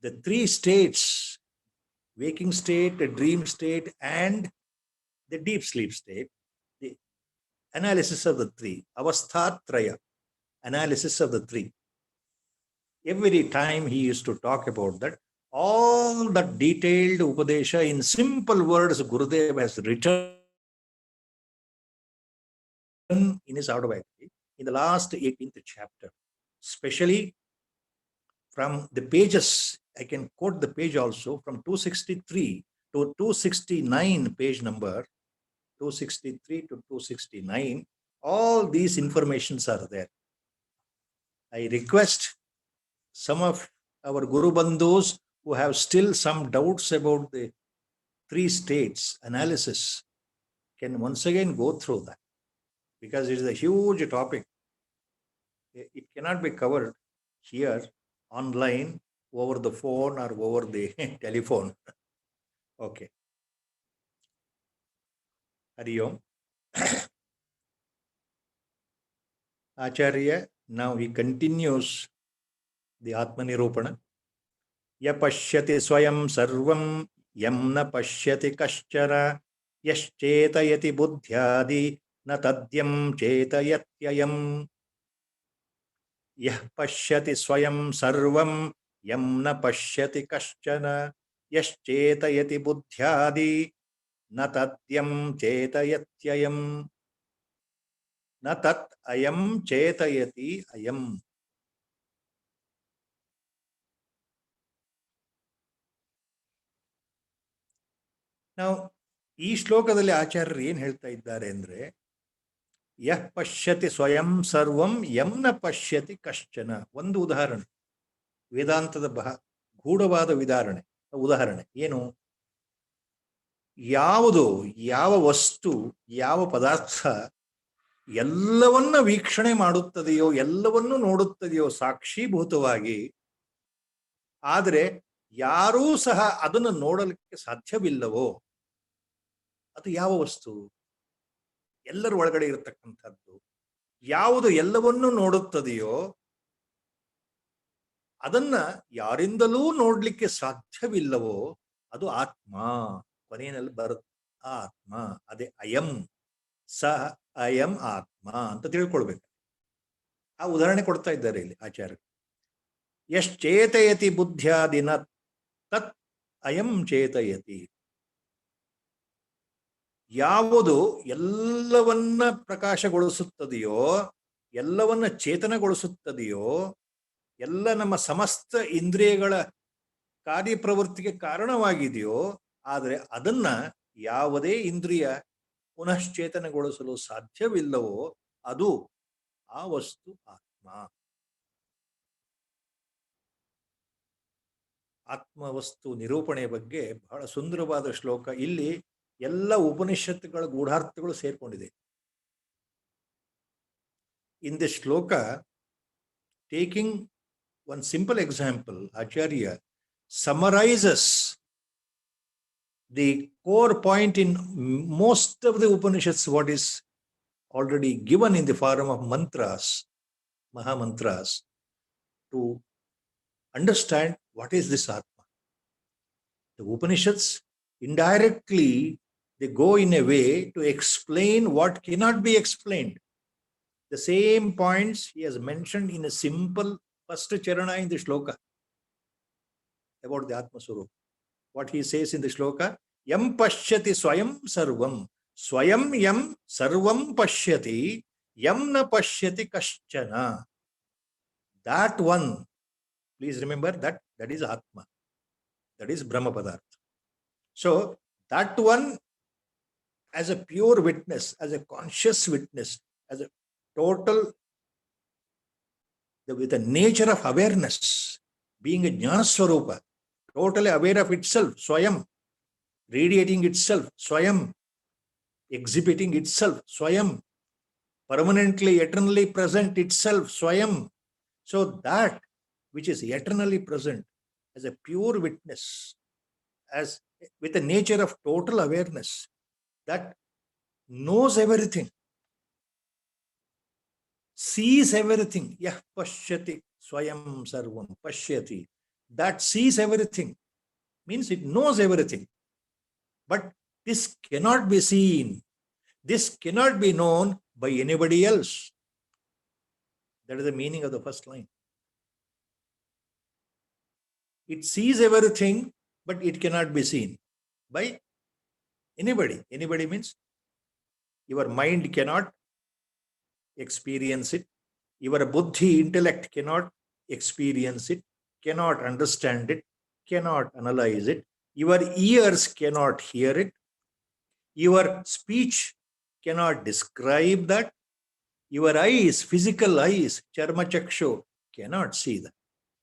the three states, waking state, the dream state, and the deep sleep state, the analysis of the three, avasthatraya, analysis of the three. Every time he used to talk about that, all that detailed Upadesha in simple words Gurudev has written in his autobiography in the last 18th chapter, especially from the pages. I can quote the page also from 263 to 269, page number 263 to 269. All these informations are there. I request some of our Guru Bandhus who have still some doubts about the 3 states analysis can once again go through that, because it is a huge topic. It cannot be covered here online, over the phone or over the telephone. Okay. Hari Om. Acharya, now he continues the Atmanirupana. Ya pashyati swayam sarvam yam na pashyati kaschara yaschetayati buddhyadi na tadyam chetayatyayam. Yah pashyati swayam sarvam yam na pashyati kaschana yaschetayati buddhyadi na tadyam chetayatyayam. Na tat ayam chetayati ayam. ನಾವು ಈ ಶ್ಲೋಕದಲ್ಲಿ ಆಚಾರ್ಯರು ಏನ್ ಹೇಳ್ತಾ ಇದ್ದಾರೆ ಅಂದ್ರೆ, ಯಃ ಪಶ್ಯತಿ ಸ್ವಯಂ ಸರ್ವಂ ಯಂ ನ ಪಶ್ಯತಿ ಕಶ್ಚನ. ಒಂದು ಉದಾಹರಣೆ, ವೇದಾಂತದ ಗೂಢವಾದ ಉದಾಹರಣೆ ಏನು? ಯಾವ ವಸ್ತು, ಯಾವ ಪದಾರ್ಥ ಎಲ್ಲವನ್ನ ವೀಕ್ಷಣೆ ಮಾಡುತ್ತದೆಯೋ, ಎಲ್ಲವನ್ನೂ ನೋಡುತ್ತದೆಯೋ ಸಾಕ್ಷೀಭೂತವಾಗಿ, ಆದರೆ ಯಾರೂ ಸಹ ಅದನ್ನು ನೋಡಲಿಕ್ಕೆ ಸಾಧ್ಯವಿಲ್ಲವೋ ಅದು ಯಾವ ವಸ್ತು? ಎಲ್ಲರ ಒಳಗಡೆ ಇರತಕ್ಕಂಥದ್ದು. ಯಾವುದು ಎಲ್ಲವನ್ನೂ ನೋಡುತ್ತದೆಯೋ ಅದನ್ನ ಯಾರಿಂದಲೂ ನೋಡ್ಲಿಕ್ಕೆ ಸಾಧ್ಯವಿಲ್ಲವೋ ಅದು ಆತ್ಮ. ಕೊನೆಯಲ್ಲಿ ಬರುತ್ತೆ ಆತ್ಮ. ಅದೇ ಅಯಂ ಸಹ ಅಯಂ ಆತ್ಮ ಅಂತ ತಿಳ್ಕೊಳ್ಬೇಕು. ಆ ಉದಾಹರಣೆ ಕೊಡ್ತಾ ಇದ್ದಾರೆ ಇಲ್ಲಿ ಆಚಾರ್ಯ. ಯಶ್ಚೇತಯತಿ ಬುದ್ಧ್ಯಾದಿನ ತತ್ ಅಯಂ ಚೇತಯತಿ. ಯಾವುದು ಎಲ್ಲವನ್ನ ಪ್ರಕಾಶಗೊಳಿಸುತ್ತದೆಯೋ, ಎಲ್ಲವನ್ನ ಚೇತನಗೊಳಿಸುತ್ತದೆಯೋ, ಎಲ್ಲ ನಮ್ಮ ಸಮಸ್ತ ಇಂದ್ರಿಯಗಳ ಕಾರ್ಯಪ್ರವೃತ್ತಿಗೆ ಕಾರಣವಾಗಿದೆಯೋ, ಆದರೆ ಅದನ್ನ ಯಾವುದೇ ಇಂದ್ರಿಯ ಪುನಶ್ಚೇತನಗೊಳಿಸಲು ಸಾಧ್ಯವಿಲ್ಲವೋ ಅದು ಆ ವಸ್ತು ಆತ್ಮ. ಆತ್ಮವಸ್ತು ನಿರೂಪಣೆಯ ಬಗ್ಗೆ ಬಹಳ ಸುಂದರವಾದ ಶ್ಲೋಕ. ಇಲ್ಲಿ ಎಲ್ಲ ಉಪನಿಷತ್ತುಗಳ ಗೂಢಾರ್ಥಗಳು ಸೇರ್ಕೊಂಡಿದೆ. ಇನ್ ದಿ ಶ್ಲೋಕ, taking one simple example, Acharya summarizes the core point in most of the Upanishads, what is already given in the form of mantras, Mahamantras, to understand what is this Atma. The Upanishads indirectly, they go in a way to explain what cannot be explained. The same points he has mentioned in a simple first charana in the shloka about the Atma Swarup. What he says in the shloka, yam pashyati swayam sarvam, swayam yam sarvam pashyati, yam na pashyati kaschana. That one, please remember that is Atma. That is Brahma Padartha. So that one, as a pure witness, as a conscious witness, as a total, with the nature of awareness, being a Jnana Swarupa, totally aware of itself, Swayam, radiating itself, Swayam, exhibiting itself, Swayam, permanently, eternally present itself, Swayam. So that which is eternally present as a pure witness, as with the nature of total awareness, that knows everything, sees everything. Yah pashyati swayam sarvam pashyati. That sees everything means it knows everything. But this cannot be seen. This cannot be known by anybody else. That is the meaning of the first line. It sees everything, but it cannot be seen by anybody. Anybody means your mind cannot experience it. Your buddhi, intellect cannot experience it, cannot understand it, cannot analyze it. Your ears cannot hear it. Your speech cannot describe that. Your eyes, physical eyes, charma chakshu, cannot see that.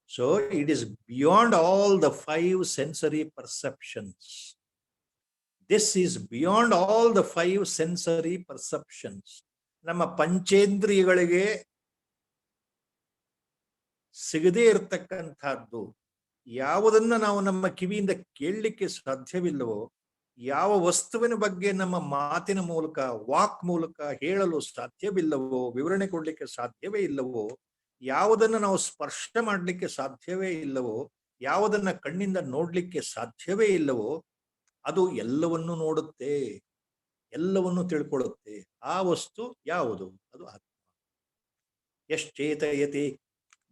So it is beyond all the 5 sensory perceptions. This is beyond all the 5 sensory perceptions. ನಮ್ಮ ಪಂಚೇಂದ್ರಿಯಗಳಿಗೆ ಸಿಗದೇ ಇರತಕ್ಕಂಥದ್ದು ಯಾವುದನ್ನ ನಾವು ನಮ್ಮ ಕಿವಿಯಿಂದ ಕೇಳಲಿಕ್ಕೆ ಸಾಧ್ಯವಿಲ್ಲವೋ, ಯಾವ ವಸ್ತುವಿನ ಬಗ್ಗೆ ನಮ್ಮ ಮಾತಿನ ಮೂಲಕ, ವಾಕ್ ಮೂಲಕ ಹೇಳಲು ಸಾಧ್ಯವಿಲ್ಲವೋ, ವಿವರಣೆ ಕೊಡ್ಲಿಕ್ಕೆ ಸಾಧ್ಯವೇ ಇಲ್ಲವೋ, ಯಾವುದನ್ನು ನಾವು ಸ್ಪರ್ಶ ಮಾಡಲಿಕ್ಕೆ ಸಾಧ್ಯವೇ ಇಲ್ಲವೋ, ಯಾವುದನ್ನ ಕಣ್ಣಿಂದ ನೋಡ್ಲಿಕ್ಕೆ ಸಾಧ್ಯವೇ ಇಲ್ಲವೋ, ಅದು ಎಲ್ಲವನ್ನು ನೋಡುತ್ತೆ, ಎಲ್ಲವನ್ನು ತಿಳ್ಕೊಳ್ಳುತ್ತೆ. ಆ ವಸ್ತು ಯಾವುದು? ಅದು ಆತ್ಮ. ಯಶ್ಚೇತಯತಿ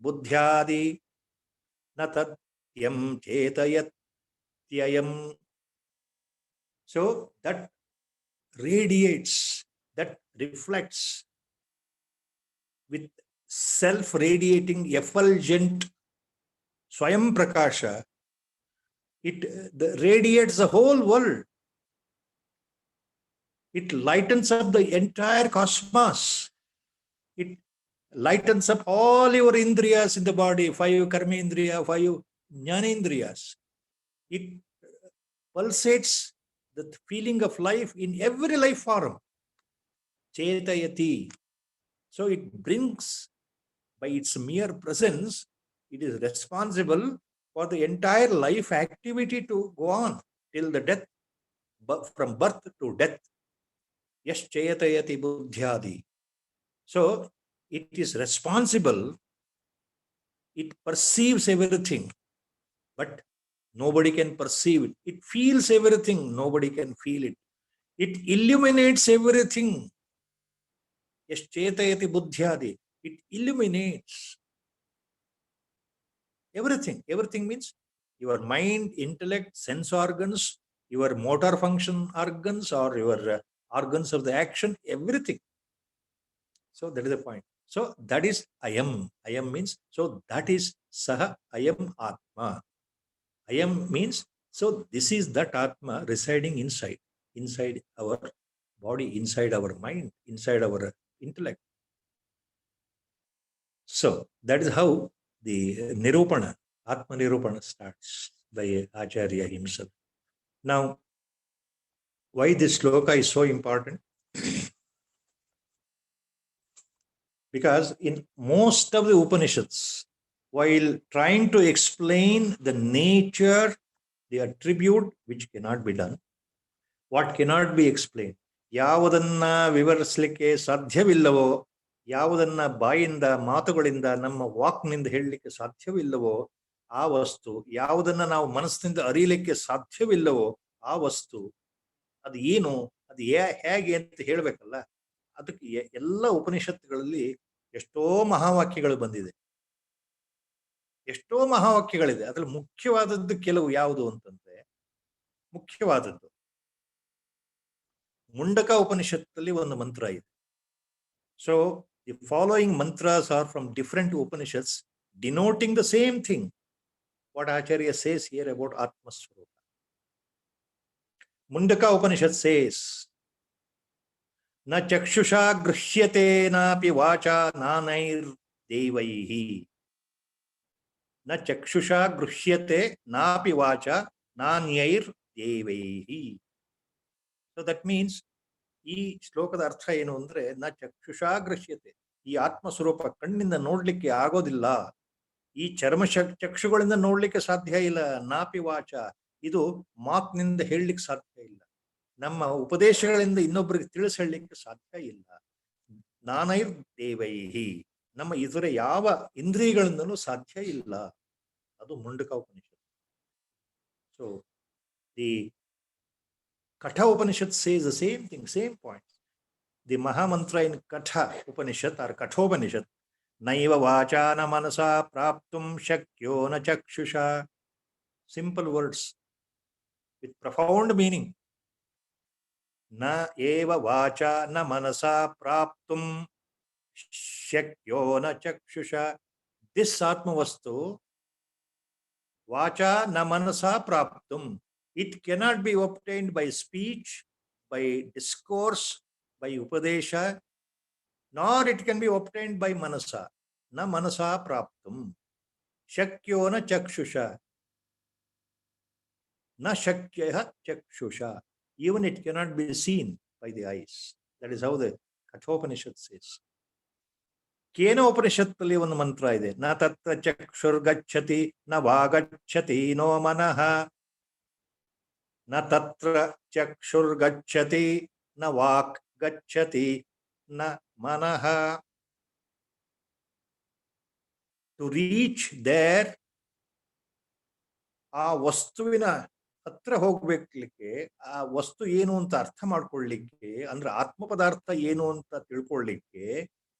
ಬುದ್ಧ್ಯಾದಿ ನ ತತ್ಯಂ ಚೇತಯತ್ಯಯಂ. So that radiates, that reflects with self-radiating effulgent Swayam Prakasha. It radiates the whole world. It lightens up the entire cosmos. It lightens up all your indriyas in the body, 5 karmendriya, 5 jnanendriyas. It pulsates the feeling of life in every life form. Chetayati. So it brings, by its mere presence, it is responsible for the entire life activity to go on till the death, from birth to death. Yash chayatayati buddhyadi. So it is responsible, it perceives everything, but nobody can perceive it. It feels everything, nobody can feel it. It illuminates everything. Yash chetayati buddhyadi. It illuminates everything. Everything means your mind, intellect, sense organs, your motor function organs, or your organs of the action, everything. So that is the point. So that is Ayam. Ayam means, so that is Saha Ayam Atma. Ayam means, so this is that Atma residing inside our body, inside our mind, inside our intellect. So that is how the Nirupana, Atma Nirupana starts by Acharya himself. Now, why this sloka is so important? Because in most of the Upanishads, while trying to explain the nature, the attribute which cannot be done, what cannot be explained, ಯಾವುದನ್ನ ವಿವರಿಸಲಿಕ್ಕೆ ಸಾಧ್ಯವಿಲ್ಲವೋ, ಯಾವುದನ್ನ ಬಾಯಿಂದ, ಮಾತುಗಳಿಂದ, ನಮ್ಮ ವಾಕ್ನಿಂದ ಹೇಳಲಿಕ್ಕೆ ಸಾಧ್ಯವಿಲ್ಲವೋ ಆ ವಸ್ತು, ಯಾವುದನ್ನ ನಾವು ಮನಸ್ಸಿನಿಂದ ಅರಿಯಲಿಕ್ಕೆ ಸಾಧ್ಯವಿಲ್ಲವೋ ಆ ವಸ್ತು, ಅದು ಏನು, ಅದು ಹೇಗೆ ಅಂತ ಹೇಳಬೇಕಲ್ಲ. ಅದಕ್ಕೆ ಎಲ್ಲ ಉಪನಿಷತ್ತುಗಳಲ್ಲಿ ಎಷ್ಟೋ ಮಹಾವಾಕ್ಯಗಳು ಬಂದಿದೆ, ಎಷ್ಟೋ ಮಹಾವಾಕ್ಯಗಳಿದೆ. ಅದ್ರಲ್ಲಿ ಮುಖ್ಯವಾದದ್ದು ಕೆಲವು ಯಾವುದು ಅಂತಂದ್ರೆ, ಮುಖ್ಯವಾದದ್ದು ಮುಂಡಕ ಉಪನಿಷತ್ತಲ್ಲಿ ಒಂದು ಮಂತ್ರ ಇದೆ. So the following mantras are from different Upanishads denoting the same thing what Acharya says here about Atma Swarupa. Mundaka Upanishad says, na chakshusha grishyate napi vacha nanair devaihi. Na chakshusha grishyate napi vacha nanair devaihi. So that means, ಈ ಶ್ಲೋಕದ ಅರ್ಥ ಏನು ಅಂದ್ರೆ, ನ ಚಕ್ಷುಷಾ ಗೃಹ್ಯತೆ, ಈ ಆತ್ಮ ಸ್ವರೂಪ ಕಣ್ಣಿಂದ ನೋಡ್ಲಿಕ್ಕೆ ಆಗೋದಿಲ್ಲ, ಈ ಚರ್ಮ ಚಕ್ಷುಗಳಿಂದ ನೋಡ್ಲಿಕ್ಕೆ ಸಾಧ್ಯ ಇಲ್ಲ. ನಾಪಿ ವಾಚ, ಇದು ಮಾತಿನಿಂದ ಹೇಳಲಿಕ್ಕೆ ಸಾಧ್ಯ ಇಲ್ಲ, ನಮ್ಮ ಉಪದೇಶಗಳಿಂದ ಇನ್ನೊಬ್ಬರಿಗೆ ತಿಳಿಸಿ ಹೇಳಲಿಕ್ಕೆ ಸಾಧ್ಯ ಇಲ್ಲ. ನಾನೈರ್ ದೇವೈಹಿ, ನಮ್ಮ ಇದರ ಯಾವ ಇಂದ್ರಿಯಗಳಿಂದಲೂ ಸಾಧ್ಯ ಇಲ್ಲ. ಅದು Mundaka Upanishad. So the Katha Upanishad says the same thing, same point. The Mahamantra in Katha Upanishad or Kathopanishad, Naiva Vachana Manasa Praptum Shakyo Na Chakshusha. Simple words with profound meaning. Na eva vacha na manasa praptum shakyo na chakshusha. This Atma Vastu, vacha na manasa praptum, it cannot be obtained by speech, by discourse, by upadesha, nor it can be obtained by manasa. Na manasa praptum shakyo na chakshusha. Na shakyah chakshusha. Even it cannot be seen by the eyes. That is how the Kathopanishad says. ಕೇನೋಪನಿಷತ್ತಲ್ಲಿ ಒಂದು ಮಂತ್ರ ಇದೆ, ನ ತತ್ರ ಚಕ್ಷುರ್ಗಚ್ಚತಿ ನ ವಾಗಚ್ಚತಿ no ಮನಃ. ನ ತತ್ರ ಚಕ್ಷುರ್ಗಚ್ಚತಿ ನ ವಾಕ್ ಗಚ್ಚತಿ ನ ಮನಃ. ಟು ರೀಚ್ ದೇರ್, ಆ ವಸ್ತುವಿನ ಹತ್ರ ಹೋಗ್ಬೇಕಲಿಕ್ಕೆ, ಆ ವಸ್ತು ಏನು ಅಂತ ಅರ್ಥ ಮಾಡ್ಕೊಳ್ಳಿಕ್ಕೆ, ಅಂದ್ರೆ ಆತ್ಮ ಪದಾರ್ಥ ಏನು ಅಂತ ತಿಳ್ಕೊಳ್ಳಿಕ್ಕೆ,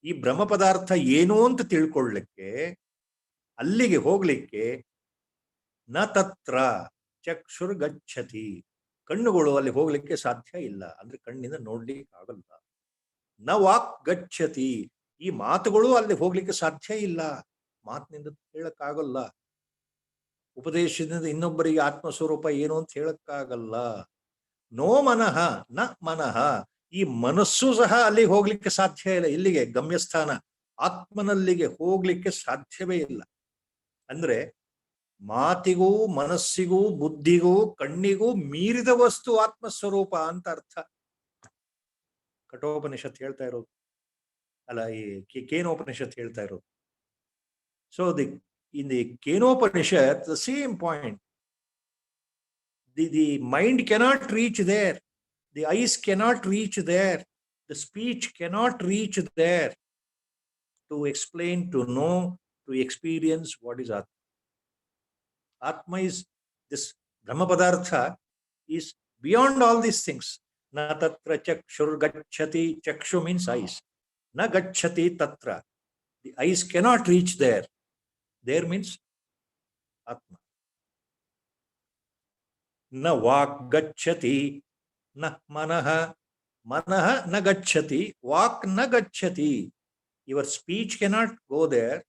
ಈ ಬ್ರಹ್ಮ ಪದಾರ್ಥ ಏನು ಅಂತ ತಿಳ್ಕೊಳ್ಳಿಕ್ಕೆ, ಅಲ್ಲಿಗೆ ಹೋಗ್ಲಿಕ್ಕೆ ನ ತತ್ರ ಚಕ್ಷುರ್ ಗಚ್ಚತಿ, ಕಣ್ಣುಗಳು ಅಲ್ಲಿ ಹೋಗ್ಲಿಕ್ಕೆ ಸಾಧ್ಯ ಇಲ್ಲ, ಅಂದ್ರೆ ಕಣ್ಣಿಂದ ನೋಡ್ಲಿಕ್ಕೆ ಆಗಲ್ಲ. ನ ವಾಕ್ ಗಚ್ಚತಿ, ಈ ಮಾತುಗಳು ಅಲ್ಲಿ ಹೋಗ್ಲಿಕ್ಕೆ ಸಾಧ್ಯ ಇಲ್ಲ, ಮಾತಿನಿಂದ ಹೇಳಕ್ಕಾಗಲ್ಲ. ಉಪದೇಶದಿಂದ ಇನ್ನೊಬ್ಬರಿಗೆ ಆತ್ಮಸ್ವರೂಪ ಏನು ಅಂತ ಹೇಳಕ್ಕಾಗಲ್ಲ. ನೋ ಮನಃ, ನ ಮನಃ, ಈ ಮನಸ್ಸು ಸಹ ಅಲ್ಲಿ ಹೋಗ್ಲಿಕ್ಕೆ ಸಾಧ್ಯ ಇಲ್ಲ. ಇಲ್ಲಿಗೆ ಗಮ್ಯಸ್ಥಾನ ಆತ್ಮನಲ್ಲಿಗೆ ಹೋಗ್ಲಿಕ್ಕೆ ಸಾಧ್ಯವೇ ಇಲ್ಲ. ಅಂದ್ರೆ ಮಾತಿಗೂ ಮನಸ್ಸಿಗೂ ಬುದ್ಧಿಗೂ ಕಣ್ಣಿಗೂ ಮೀರಿದ ವಸ್ತು ಆತ್ಮಸ್ವರೂಪ ಅಂತ ಅರ್ಥ. ಕಠೋಪನಿಷತ್ ಹೇಳ್ತಾ ಇರೋದು, ಅಲ್ಲ, ಈ ಕೇನೋಪನಿಷತ್ ಹೇಳ್ತಾ ಇರೋದು. So in the Kenopanishad, the same point. The mind cannot reach there. The eyes cannot reach there. The speech cannot reach there to explain, to know, to experience what is Atma. Atma is this Brahma Padartha is beyond all these things. Na tatra chakshur gacchati. Chakshu means eyes. Na gacchati tatra. The eyes cannot reach there. There means Atma. Na vak gacchati, na manaha. Manaha na gacchati, vak na gacchati. Your speech cannot go there,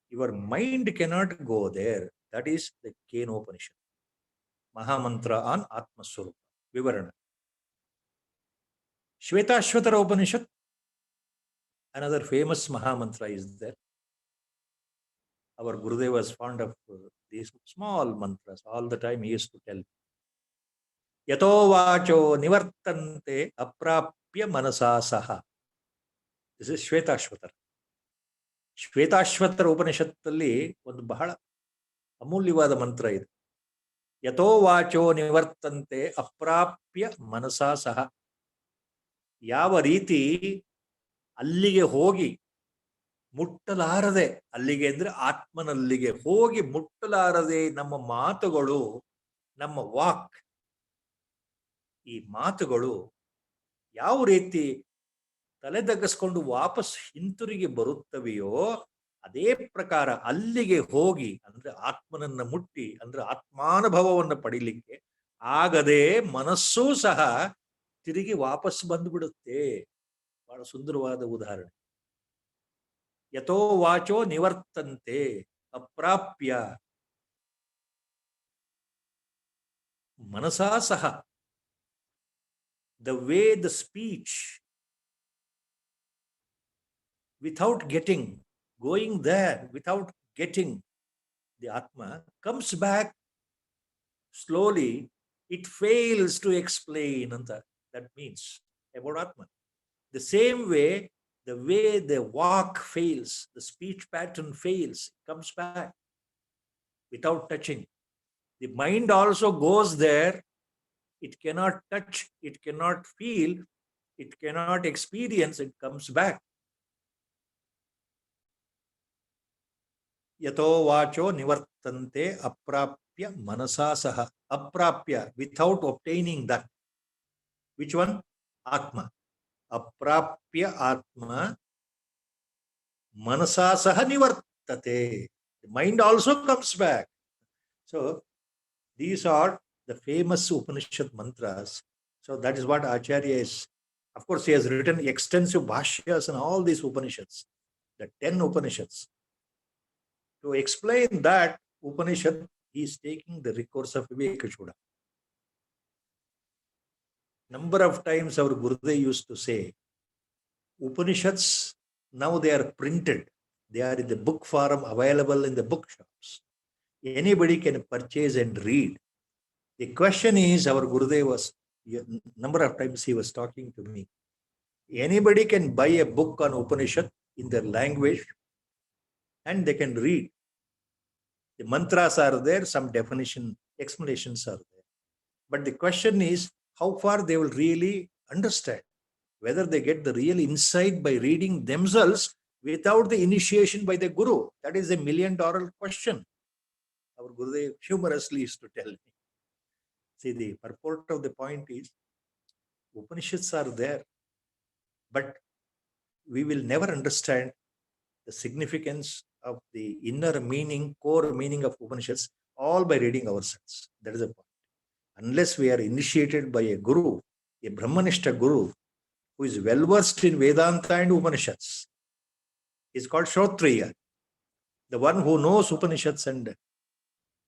your mind cannot go there. That is the Kenopanishad. Mahamantra on Atma Swarupa. Vivarana. Shvetashvatara Upanishad, another famous Mahamantra is there. Our Gurudev was fond of these small mantras. All the time he used to tell. Yato vacho nivartante aprapya manasa saha. This is Shvetashvatara. Shvetashvatara Upanishadalli ಒಂದು ಬಹಳ ಅಮೂಲ್ಯವಾದ ಮಂತ್ರ ಇದೆ. ಯಥೋ ವಾಚೋ ನಿವರ್ತಂತೆ ಅಪ್ರಾಪ್ಯ ಮನಸಾ ಸಹ. ಯಾವ ರೀತಿ ಅಲ್ಲಿಗೆ ಹೋಗಿ ಮುಟ್ಟಲಾರದೆ, ಅಲ್ಲಿಗೆ ಅಂದ್ರೆ ಆತ್ಮನಲ್ಲಿಗೆ ಹೋಗಿ ಮುಟ್ಟಲಾರದೆ ನಮ್ಮ ಮಾತುಗಳು, ನಮ್ಮ ವಾಕ್, ಈ ಮಾತುಗಳು ಯಾವ ರೀತಿ ತಲೆದಗ್ಗಿಸ್ಕೊಂಡು ವಾಪಸ್ ಹಿಂತಿರುಗಿ ಬರುತ್ತವೆಯೋ, ಅದೇ ಪ್ರಕಾರ ಅಲ್ಲಿಗೆ ಹೋಗಿ ಅಂದ್ರೆ ಆತ್ಮನನ್ನ ಮುಟ್ಟಿ, ಅಂದ್ರೆ ಆತ್ಮಾನುಭವವನ್ನು ಪಡಿಲಿಕ್ಕೆ ಆಗದೆ ಮನಸ್ಸೂ ಸಹ ತಿರುಗಿ ವಾಪಸ್ ಬಂದುಬಿಡುತ್ತೆ. ಬಹಳ ಸುಂದರವಾದ ಉದಾಹರಣೆ. ಯಥೋ ವಾಚೋ ನಿವರ್ತಂತೆ ಅಪ್ರಾಪ್ಯ ಮನಸಾ ಸಹ. The way the speech, without getting, going there, without getting the Atma, comes back slowly. It fails to explain. That means about Atma. The same way, the way the walk fails, the speech pattern fails, it comes back without touching. The mind also goes there. It cannot touch, it cannot feel, it cannot experience, it comes back. Yato vacho nivartante aprapya manasa saha. Aprapya, without obtaining that. Which one? Atma. Aprapya Atma manasa saha nivartate. The mind also comes back. So these are the famous Upanishad mantras. So that is what Acharya is. Of course, he has written extensive bhashyas in all these Upanishads, the 10 Upanishads. To explain that Upanishad, he is taking the recourse of Vivekachuda. Number of times our Gurudev used to say, Upanishads, now they are printed. They are in the book form, available in the bookshops. Anybody can purchase and read. The question is, our Gurudev was Number of times he was talking to me. Anybody can buy a book on Upanishad in their language and they can read. The mantras are there, some definition, explanations are there. But the question is how far they will really understand, whether they get the real insight by reading themselves without the initiation by the Guru. That is a $1 million question. Our Gurudev humorously used to tell me. See, the purport of the point is Upanishads are there, but we will never understand the significance of the inner meaning, core meaning of Upanishads, all by reading ourselves. That is the point. Unless we are initiated by a Guru, a Brahmanishta Guru, who is well versed in Vedanta and Upanishads, is called Shrotriya, the one who knows Upanishads and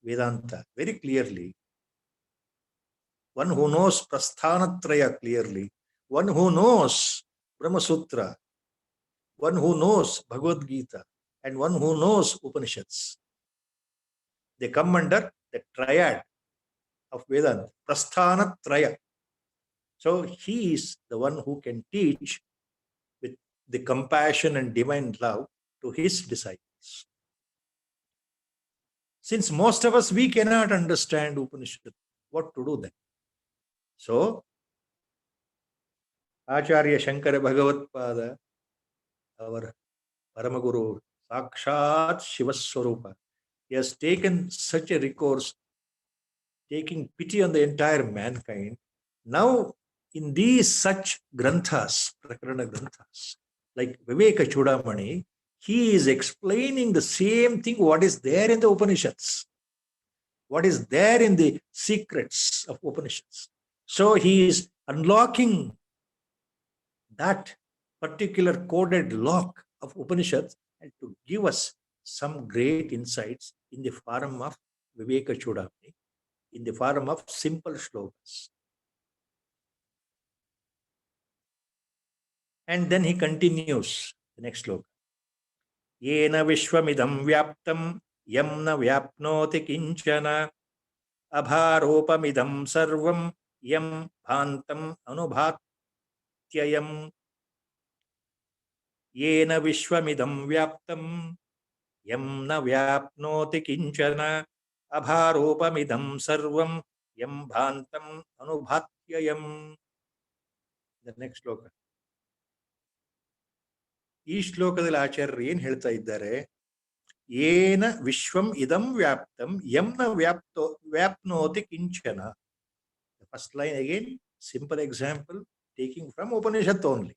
Vedanta very clearly, one who knows Prasthanatraya clearly, one who knows Brahma Sutra, one who knows Bhagavad Gita, and one who knows Upanishads. They come under the triad of Vedanta, Prasthanatraya. So he is the one who can teach with the compassion and divine love to his disciples. Since most of us, we cannot understand Upanishad, what to do then? So, Acharya Shankara Bhagavatpada, our Paramaguru, Sakshat Shivaswarupa, he has taken such a recourse, taking pity on the entire mankind. Now, in these such granthas, Prakarana granthas, like Viveka Chudamani, he is explaining the same thing what is there in the Upanishads, what is there in the secrets of Upanishads. So he is unlocking that particular coded lock of Upanishads and to give us some great insights in the form of Viveka Chudamani, in the form of simple shlokas. And then he continues the next sloka. Yena vishwamidam vyaptam yam na vyapnoti kinchana abharopamidam sarvam yam bhantam anubhatyayam. Yena vishwamidam vyaptam yam na vyapnoti kinchana abharopamidam sarvam yam bhantam anubhatyayam. The next sloka. ಈ ಶ್ಲೋಕದಲ್ಲಿ ಆಚಾರ್ಯರು ಏನ್ ಹೇಳ್ತಾ ಇದ್ದಾರೆ? ಏನ ವಿಶ್ವಂ ಇದಂ ವ್ಯಾಪ್ತಂ ಯಂನ ವ್ಯಾಪ್ನೋತಿ ಕಿಂಚನ. First line again, simple example taking from Upanishad only.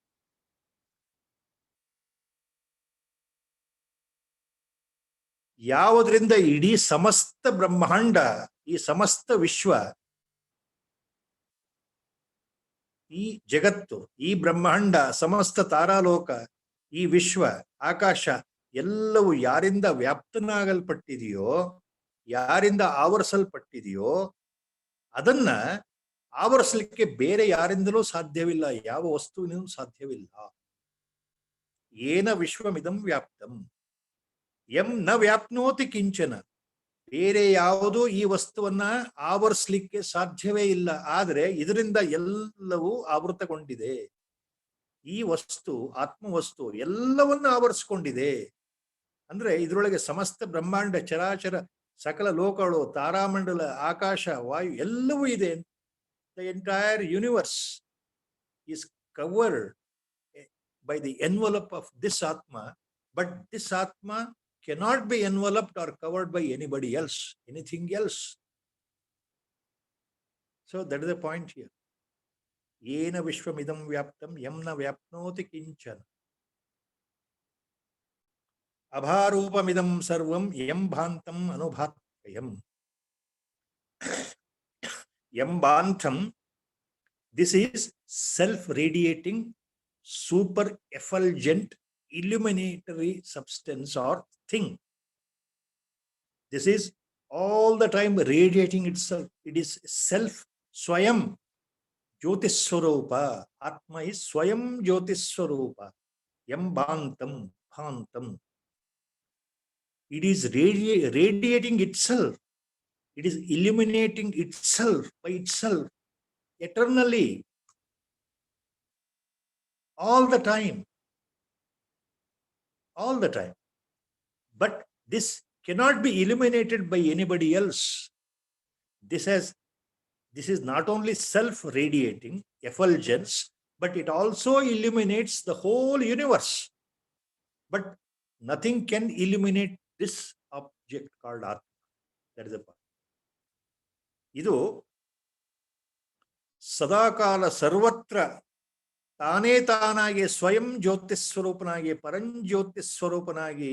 ಯಾವುದರಿಂದ ಇಡೀ ಸಮಸ್ತ ಬ್ರಹ್ಮಾಂಡ, ಈ ಸಮಸ್ತ ವಿಶ್ವ, ಈ ಜಗತ್ತು, ಈ ಬ್ರಹ್ಮಾಂಡ, ಸಮಸ್ತ ತಾರಾಲೋಕ, ಈ ವಿಶ್ವ, ಆಕಾಶ ಎಲ್ಲವೂ ಯಾರಿಂದ ವ್ಯಾಪ್ತನಾಗಲ್ಪಟ್ಟಿದೆಯೋ, ಯಾರಿಂದ ಆವರಿಸಲ್ಪಟ್ಟಿದೆಯೋ, ಅದನ್ನ ಆವರಿಸಲಿಕ್ಕೆ ಬೇರೆ ಯಾರಿಂದಲೂ ಸಾಧ್ಯವಿಲ್ಲ, ಯಾವ ವಸ್ತುವಿನಿಂದಲೂ ಸಾಧ್ಯವಿಲ್ಲ. ಏನ ವಿಶ್ವಮಿದಂ ವ್ಯಾಪ್ತಂ ಯಂ ನ ವ್ಯಾಪ್ನೋತಿ ಕಿಂಚನ. ಬೇರೆ ಯಾವುದೂ ಈ ವಸ್ತುವನ್ನ ಆವರಿಸಲಿಕ್ಕೆ ಸಾಧ್ಯವೇ ಇಲ್ಲ, ಆದರೆ ಇದರಿಂದ ಎಲ್ಲವೂ ಆವೃತಗೊಂಡಿದೆ. ಈ ವಸ್ತು, ಆತ್ಮವಸ್ತು ಎಲ್ಲವನ್ನ ಆವರಿಸಿಕೊಂಡಿದೆ. ಅಂದ್ರೆ ಇದರೊಳಗೆ ಸಮಸ್ತ ಬ್ರಹ್ಮಾಂಡ, ಚರಾಚರ, ಸಕಲ ಲೋಕಗಳು, ತಾರಾಮಂಡಲ, ಆಕಾಶ, ವಾಯು ಎಲ್ಲವೂ ಇದೆ. The entire universe is covered by the envelope of this ಆತ್ಮ, ಬಟ್ ದಿಸ್ ಆತ್ಮ cannot be enveloped or covered by anybody else, anything else. So that is the point here. Yena vishwamidam vyaptam yam na vyapnoti kinchana abharupamidam sarvam yam bhantam anubhatyayam. Yam bhantam, this is self-radiating, super effulgent, illuminatory substance or thing. This is all the time radiating itself. It is self, swayam jyotiswarupa. Atma is swayam jyotiswarupa. Yam bhantam, bhantam. It is radiating itself. It is illuminating itself by itself. eternally, all the time. But this cannot be illuminated by anybody else. This is not only self-radiating effulgence, but it also illuminates the whole universe. But nothing can illuminate this object called Atma. That is the part. ಇದು ಸದಾಕಾಲ ಸರ್ವತ್ರ ತಾನೇ ತಾನಾಗಿ ಸ್ವಯಂ ಜ್ಯೋತಿಸ್ವರೂಪನಾಗಿ ಪರಂಜ್ಯೋತಿಸ್ವರೂಪನಾಗಿ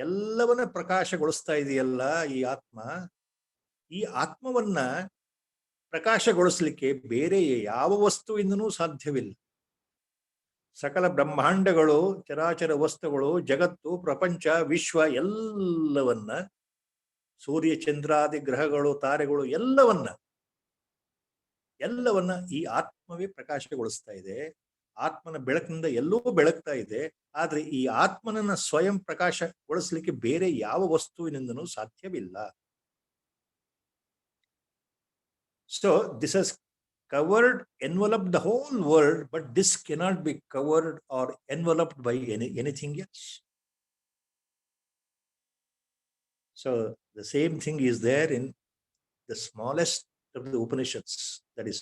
ಎಲ್ಲವನ್ನ ಪ್ರಕಾಶಗೊಳಿಸ್ತಾ ಇದೆಯಲ್ಲ ಈ ಆತ್ಮ. ಈ ಆತ್ಮವನ್ನ ಪ್ರಕಾಶಗೊಳಿಸಲಿಕ್ಕೆ ಬೇರೆ ಯಾವ ವಸ್ತುವಿಂದನೂ ಸಾಧ್ಯವಿಲ್ಲ. ಸಕಲ ಬ್ರಹ್ಮಾಂಡಗಳು, ಚರಾಚರ ವಸ್ತುಗಳು, ಜಗತ್ತು, ಪ್ರಪಂಚ, ವಿಶ್ವ ಎಲ್ಲವನ್ನ, ಸೂರ್ಯ ಚಂದ್ರಾದಿ ಗ್ರಹಗಳು, ತಾರೆಗಳು ಎಲ್ಲವನ್ನ ಈ ಆತ್ಮವೇ ಪ್ರಕಾಶಗೊಳಿಸ್ತಾ ಇದೆ. ಆತ್ಮನ ಬೆಳಕಿನಿಂದ ಎಲ್ಲವೂ ಬೆಳಗ್ತಾ ಇದೆ. ಆದ್ರೆ ಈ ಆತ್ಮನನ್ನ ಸ್ವಯಂ ಪ್ರಕಾಶಗೊಳಿಸಲಿಕ್ಕೆ ಬೇರೆ ಯಾವ ವಸ್ತುವಿನಿಂದನೂ ಸಾಧ್ಯವಿಲ್ಲ. So this has covered, enveloped the whole world, but this cannot be covered or enveloped by anything else. So the same thing is there in the smallest of the Upanishads, that is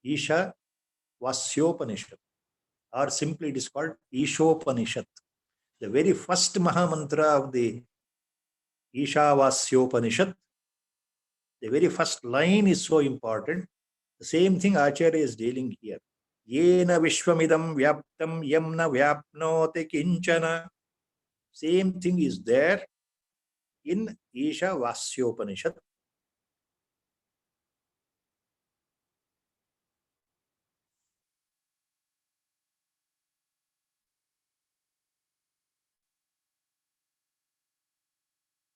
Isha Vasyopanishad, or simply it is called Ishopanishad. The very first Mahamantra of the Isha Vasyopanishad, the very first line is so important. The same thing Acharya is dealing here. Yena Vishwamidam Vyaptam Yamna Vyapnoti Kinchana. Same thing is there in Isha Vasyopanishad.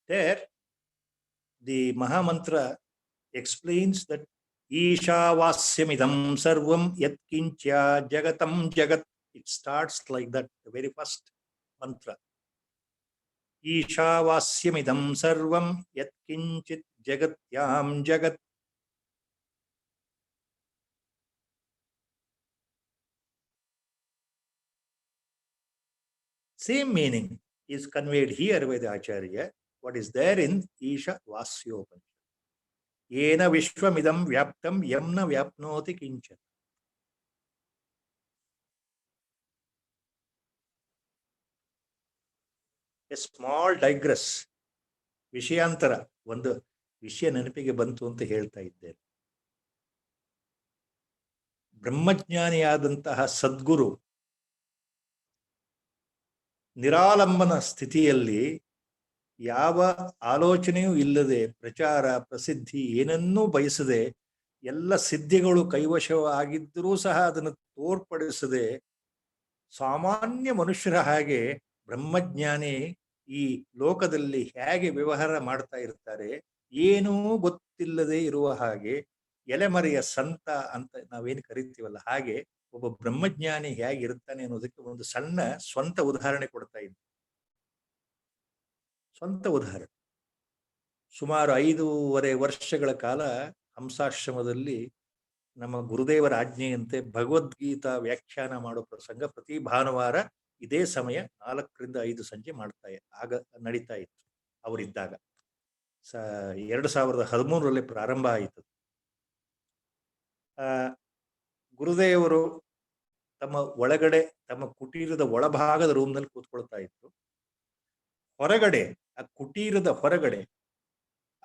There, the Mahamantra explains that Ishavasyamidam sarvam yatkincha jagatam jagat. It starts like that, the very first mantra. Ishavasyamidam sarvam yatkinchit jagatyam jagat. Same meaning is conveyed here by the Acharya. What is there in Isha Vasyopanishad? Yena Vishwamidam Vyaptam Yamna Vyapnoti Kinchana. A small digress. ವಿಷಯಾಂತರ, ಒಂದು ವಿಷಯ ನೆನಪಿಗೆ ಬಂತು ಅಂತ ಹೇಳ್ತಾ ಇದ್ದೇನೆ. ಬ್ರಹ್ಮಜ್ಞಾನಿಯಾದಂತಹ ಸದ್ಗುರು ನಿರಾಲಂಬನ ಸ್ಥಿತಿಯಲ್ಲಿ ಯಾವ ಆಲೋಚನೆಯೂ ಇಲ್ಲದೆ, ಪ್ರಚಾರ ಪ್ರಸಿದ್ಧಿ ಏನನ್ನೂ ಬಯಸದೆ, ಎಲ್ಲ ಸಿದ್ಧಿಗಳು ಕೈವಶವಾಗಿದ್ದರೂ ಸಹ ಅದನ್ನು ತೋರ್ಪಡಿಸದೆ ಸಾಮಾನ್ಯ ಮನುಷ್ಯರ ಹಾಗೆ ಬ್ರಹ್ಮಜ್ಞಾನಿ ಈ ಲೋಕದಲ್ಲಿ ಹೇಗೆ ವ್ಯವಹಾರ ಮಾಡ್ತಾ ಇರ್ತಾರೆ, ಏನೂ ಗೊತ್ತಿಲ್ಲದೆ ಇರುವ ಹಾಗೆ, ಎಲೆಮರೆಯ ಸಂತ ಅಂತ ನಾವೇನು ಕರಿತೀವಲ್ಲ, ಹಾಗೆ ಒಬ್ಬ ಬ್ರಹ್ಮಜ್ಞಾನಿ ಹೇಗಿರ್ತಾನೆ ಅನ್ನೋದಕ್ಕೆ ಒಂದು ಸಣ್ಣ ಸ್ವಂತ ಉದಾಹರಣೆ ಕೊಡ್ತಾ ಇದ್ದೆ. ಸ್ವಂತ ಉದಾಹರಣೆ. ಸುಮಾರು 5.5 ವರ್ಷಗಳ ಕಾಲ ಹಂಸಾಶ್ರಮದಲ್ಲಿ ನಮ್ಮ ಗುರುದೇವರ ಆಜ್ಞೆಯಂತೆ ಭಗವದ್ಗೀತಾ ವ್ಯಾಖ್ಯಾನ ಮಾಡೋ ಪ್ರಸಂಗ ಪ್ರತಿ ಭಾನುವಾರ ಇದೇ ಸಮಯ 4ರಿಂದ 5 ಸಂಜೆ ಆಗ ನಡೀತಾ ಇತ್ತು ಅವರಿದ್ದಾಗ. 2013ರಲ್ಲಿ ಪ್ರಾರಂಭ ಆಯಿತು. ಗುರುದೇವರು ತಮ್ಮ ಒಳಗಡೆ, ತಮ್ಮ ಕುಟೀರದ ಒಳಭಾಗದ ರೂಮ್ನಲ್ಲಿ ಕೂತ್ಕೊಳ್ತಾ ಇದ್ರು. ಹೊರಗಡೆ, ಆ ಕುಟೀರದ ಹೊರಗಡೆ,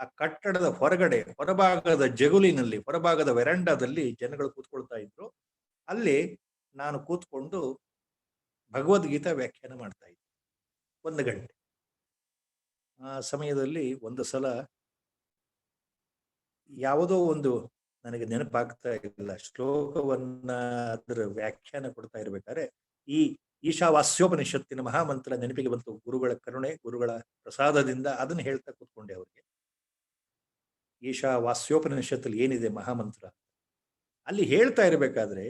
ಆ ಕಟ್ಟಡದ ಹೊರಗಡೆ, ಹೊರಭಾಗದ ಜಗುಲಿನಲ್ಲಿ, ಹೊರಭಾಗದ ವೆರಂಡಾದಲ್ಲಿ ಜನಗಳು ಕೂತ್ಕೊಳ್ತಾ ಇದ್ರು. ಅಲ್ಲಿ ನಾನು ಕೂತ್ಕೊಂಡು ಭಗವದ್ಗೀತಾ ವ್ಯಾಖ್ಯಾನ ಮಾಡ್ತಾ ಇದ್ದೆ 1 ಗಂಟೆ. ಆ ಸಮಯದಲ್ಲಿ ಒಂದು ಸಲ ಯಾವುದೋ ಒಂದು, ನನಗೆ ನೆನಪಾಗ್ತಾ ಇಲ್ಲ, ಶ್ಲೋಕವನ್ನ ಅದರ ವ್ಯಾಖ್ಯಾನ ಕೊಡ್ತಾ ಇರ್ಬೇಕಾದ್ರೆ ಈ ಈಶಾವಾಸ್ಯೋಪನಿಷತ್ತಿನ ಮಹಾಮಂತ್ರ ನೆನಪಿಗೆ ಬಂತು. ಗುರುಗಳ ಕರುಣೆ, ಗುರುಗಳ ಪ್ರಸಾದದಿಂದ ಅದನ್ನು ಹೇಳ್ತಾ ಕೂತ್ಕೊಂಡೆ ಅವ್ರಿಗೆ. ಈಶಾವಾಸ್ಯೋಪನಿಷತ್ತಲ್ಲಿ ಏನಿದೆ ಮಹಾಮಂತ್ರ, ಅಲ್ಲಿ ಹೇಳ್ತಾ ಇರ್ಬೇಕಾದ್ರೆ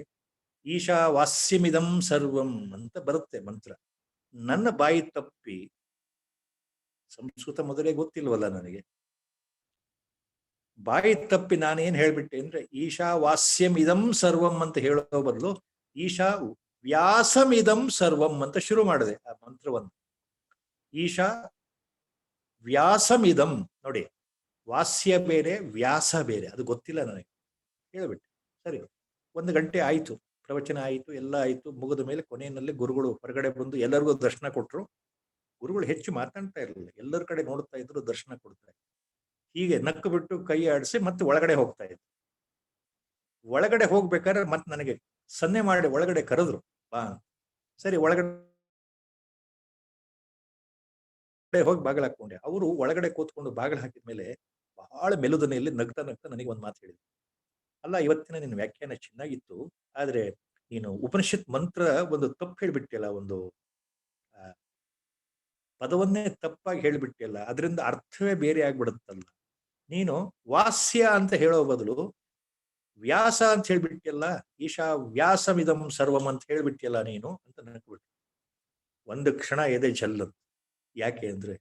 ಈಶಾವಾಸ್ಯಮಿದಂ ಸರ್ವಂ ಅಂತ ಬರುತ್ತೆ ಮಂತ್ರ. ನನ್ನ ಬಾಯಿ ತಪ್ಪಿ, ಸಂಸ್ಕೃತ ಮೊದಲೇ ಗೊತ್ತಿಲ್ವಲ್ಲ ನನಗೆ, ಬಾಯಿ ತಪ್ಪಿ ನಾನೇನ್ ಹೇಳ್ಬಿಟ್ಟೆ ಅಂದ್ರೆ ಈಶಾವಾಸ್ಯಂ ಇದಂ ಸರ್ವಂ ಅಂತ ಹೇಳೋ ಬದಲು ಈಶಾ ವ್ಯಾಸಮಿದಂ ಸರ್ವಂ ಅಂತ ಶುರು ಮಾಡಿದೆ ಆ ಮಂತ್ರವನ್ನು. ಈಶಾ ವ್ಯಾಸಮಿದಂ, ನೋಡಿ ವಾಸ್ಯ ಬೇರೆ ವ್ಯಾಸ ಬೇರೆ, ಅದು ಗೊತ್ತಿಲ್ಲ ನನಗೆ, ಹೇಳ್ಬಿಟ್ಟೆ. ಸರಿ, 1 ಗಂಟೆ ಆಯ್ತು, ಪ್ರವಚನ ಆಯಿತು, ಎಲ್ಲ ಆಯ್ತು. ಮುಗಿದ ಮೇಲೆ ಕೊನೆಯಲ್ಲಿ ಗುರುಗಳು ಹೊರಗಡೆ ಬಂದು ಎಲ್ಲರಿಗೂ ದರ್ಶನ ಕೊಟ್ಟರು. ಗುರುಗಳು ಹೆಚ್ಚು ಮಾತಾಡ್ತಾ ಇರಲಿಲ್ಲ, ಎಲ್ಲರ ಕಡೆ ನೋಡ್ತಾ ಇದ್ರು, ದರ್ಶನ ಕೊಡ್ತಾ ಇದ್ರು. ಹೀಗೆ ನಕ್ಕು ಬಿಟ್ಟು ಕೈ ಆಡಿಸಿ ಮತ್ತೆ ಒಳಗಡೆ ಹೋಗ್ತಾ ಇದ್ರು. ಒಳಗಡೆ ಹೋಗ್ಬೇಕಾದ್ರೆ ಮತ್ತೆ ನನಗೆ ಸನ್ನೆ ಮಾಡಿ ಒಳಗಡೆ ಕರೆದ್ರು, ಬಾ. ಸರಿ, ಒಳಗಡೆ ಹೋಗಿ ಬಾಗಿಲು ಹಾಕೊಂಡೆ. ಅವರು ಒಳಗಡೆ ಕೂತ್ಕೊಂಡು ಬಾಗಿಲು ಹಾಕಿದ ಮೇಲೆ ಬಹಳ ಮೆಲುದನೆಯಲ್ಲಿ ನಗ್ತಾ ನಗ್ತಾ ನನಗೆ ಒಂದು ಮಾತು ಹೇಳಿದ್ರು. ಅಲ್ಲ, ಇವತ್ತಿನ ನಿನ್ನ ವ್ಯಾಖ್ಯಾನ ಚೆನ್ನಾಗಿತ್ತು, ಆದ್ರೆ ನೀನು ಉಪನಿಷತ್ ಮಂತ್ರ ಒಂದು ತಪ್ಪು ಹೇಳ್ಬಿಟ್ಟಿಯಲ್ಲ, ಒಂದು ಪದವನ್ನೇ ತಪ್ಪಾಗಿ ಹೇಳ್ಬಿಟ್ಟಿಯಲ್ಲ, ಅದರಿಂದ ಅರ್ಥವೇ ಬೇರೆ ಆಗ್ಬಿಡುತ್ತಲ್ಲ. ನೀನು ವಾಸ್ಯ ಅಂತ ಹೇಳೋ ಬದಲು ವ್ಯಾಸ ಅಂತ ಹೇಳ್ಬಿಟ್ಟಿಯಲ್ಲ, ಈಶಾ ವ್ಯಾಸಮಿದಂ ಸರ್ವಂ ಅಂತ ಹೇಳ್ಬಿಟ್ಟಿಯಲ್ಲ ನೀನು ಅಂತ ನಕ್ಬಿಟ್ಟು. ಒಂದು ಕ್ಷಣ ಎದೆ ಜಲ್ಲದು. ಯಾಕೆ ಅಂದ್ರೆ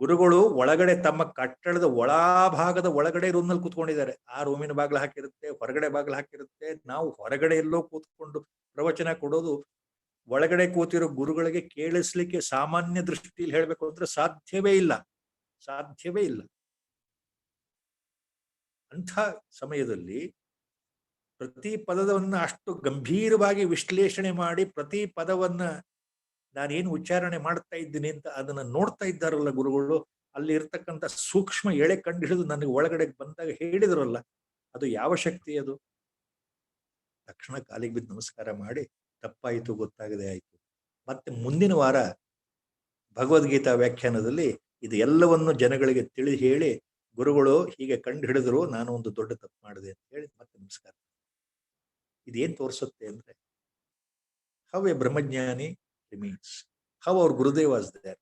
ಗುರುಗಳು ಒಳಗಡೆ ತಮ್ಮ ಕಟ್ಟಡದ ಒಳಭಾಗದ ಒಳಗಡೆ ರೂಮ್ನಲ್ಲಿ ಕೂತ್ಕೊಂಡಿದ್ದಾರೆ. ಆ ರೂಮಿನ ಬಾಗಿಲು ಹಾಕಿರುತ್ತೆ, ಹೊರಗಡೆ ಬಾಗಿಲು ಹಾಕಿರುತ್ತೆ. ನಾವು ಹೊರಗಡೆ ಎಲ್ಲೋ ಕೂತ್ಕೊಂಡು ಪ್ರವಚನ ಕೊಡೋದು ಒಳಗಡೆ ಕೂತಿರೋ ಗುರುಗಳಿಗೆ ಕೇಳಿಸ್ಲಿಕ್ಕೆ ಸಾಮಾನ್ಯ ದೃಷ್ಟಿಯಲ್ಲಿ ಹೇಳ್ಬೇಕು ಅಂದ್ರೆ ಸಾಧ್ಯವೇ ಇಲ್ಲ, ಸಾಧ್ಯವೇ ಇಲ್ಲ. ಅಂಥ ಸಮಯದಲ್ಲಿ ಪ್ರತಿ ಪದವನ್ನ ಅಷ್ಟು ಗಂಭೀರವಾಗಿ ವಿಶ್ಲೇಷಣೆ ಮಾಡಿ ಪ್ರತಿ ಪದವನ್ನ ನಾನೇನು ಉಚ್ಚಾರಣೆ ಮಾಡ್ತಾ ಇದ್ದೀನಿ ಅಂತ ಅದನ್ನ ನೋಡ್ತಾ ಇದ್ದಾರಲ್ಲ ಗುರುಗಳು, ಅಲ್ಲಿ ಇರ್ತಕ್ಕಂಥ ಸೂಕ್ಷ್ಮ ಎಳೆ ಕಂಡು ಹಿಡಿದು ನನಗೆ ಒಳಗಡೆ ಬಂದಾಗ ಹೇಳಿದ್ರಲ್ಲ, ಅದು ಯಾವ ಶಕ್ತಿ ಅದು? ತಕ್ಷಣ ಕಾಲಿಗೆ ಬಿದ್ದು ನಮಸ್ಕಾರ ಮಾಡಿ, ತಪ್ಪಾಯಿತು, ಗೊತ್ತಾಗದೆ ಆಯ್ತು. ಮತ್ತೆ ಮುಂದಿನ ವಾರ ಭಗವದ್ಗೀತಾ ವ್ಯಾಖ್ಯಾನದಲ್ಲಿ ಇದು ಎಲ್ಲವನ್ನು ಜನಗಳಿಗೆ ತಿಳಿ ಹೇಳಿ, ಗುರುಗಳು ಹೀಗೆ ಕಂಡು ಹಿಡಿದ್ರು, ನಾನು ಒಂದು ದೊಡ್ಡ ತಪ್ಪು ಮಾಡಿದೆ ಅಂತ ಹೇಳಿ ಮತ್ತೆ ನಮಸ್ಕಾರ. ಇದೇನ್ ತೋರಿಸುತ್ತೆ ಅಂದ್ರೆ ಹೌ ಎ ಬ್ರಹ್ಮಜ್ಞಾನಿ remains, how our Gurudev was there.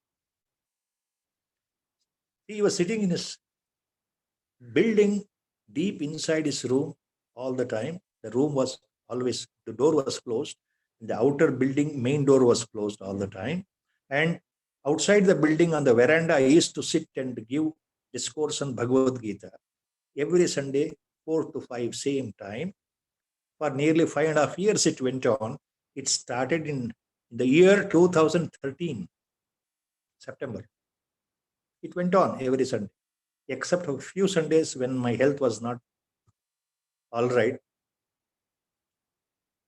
He was sitting in his building deep inside his room all the time. The room was always, the door was closed. The outer building main door was closed all the time. And outside the building on the veranda, I used to sit and give discourse on Bhagavad Gita every Sunday, 4 to 5, same time. For nearly 5.5 years it went on. It started in the year 2013, September. It went on every Sunday, except a few Sundays when my health was not all right.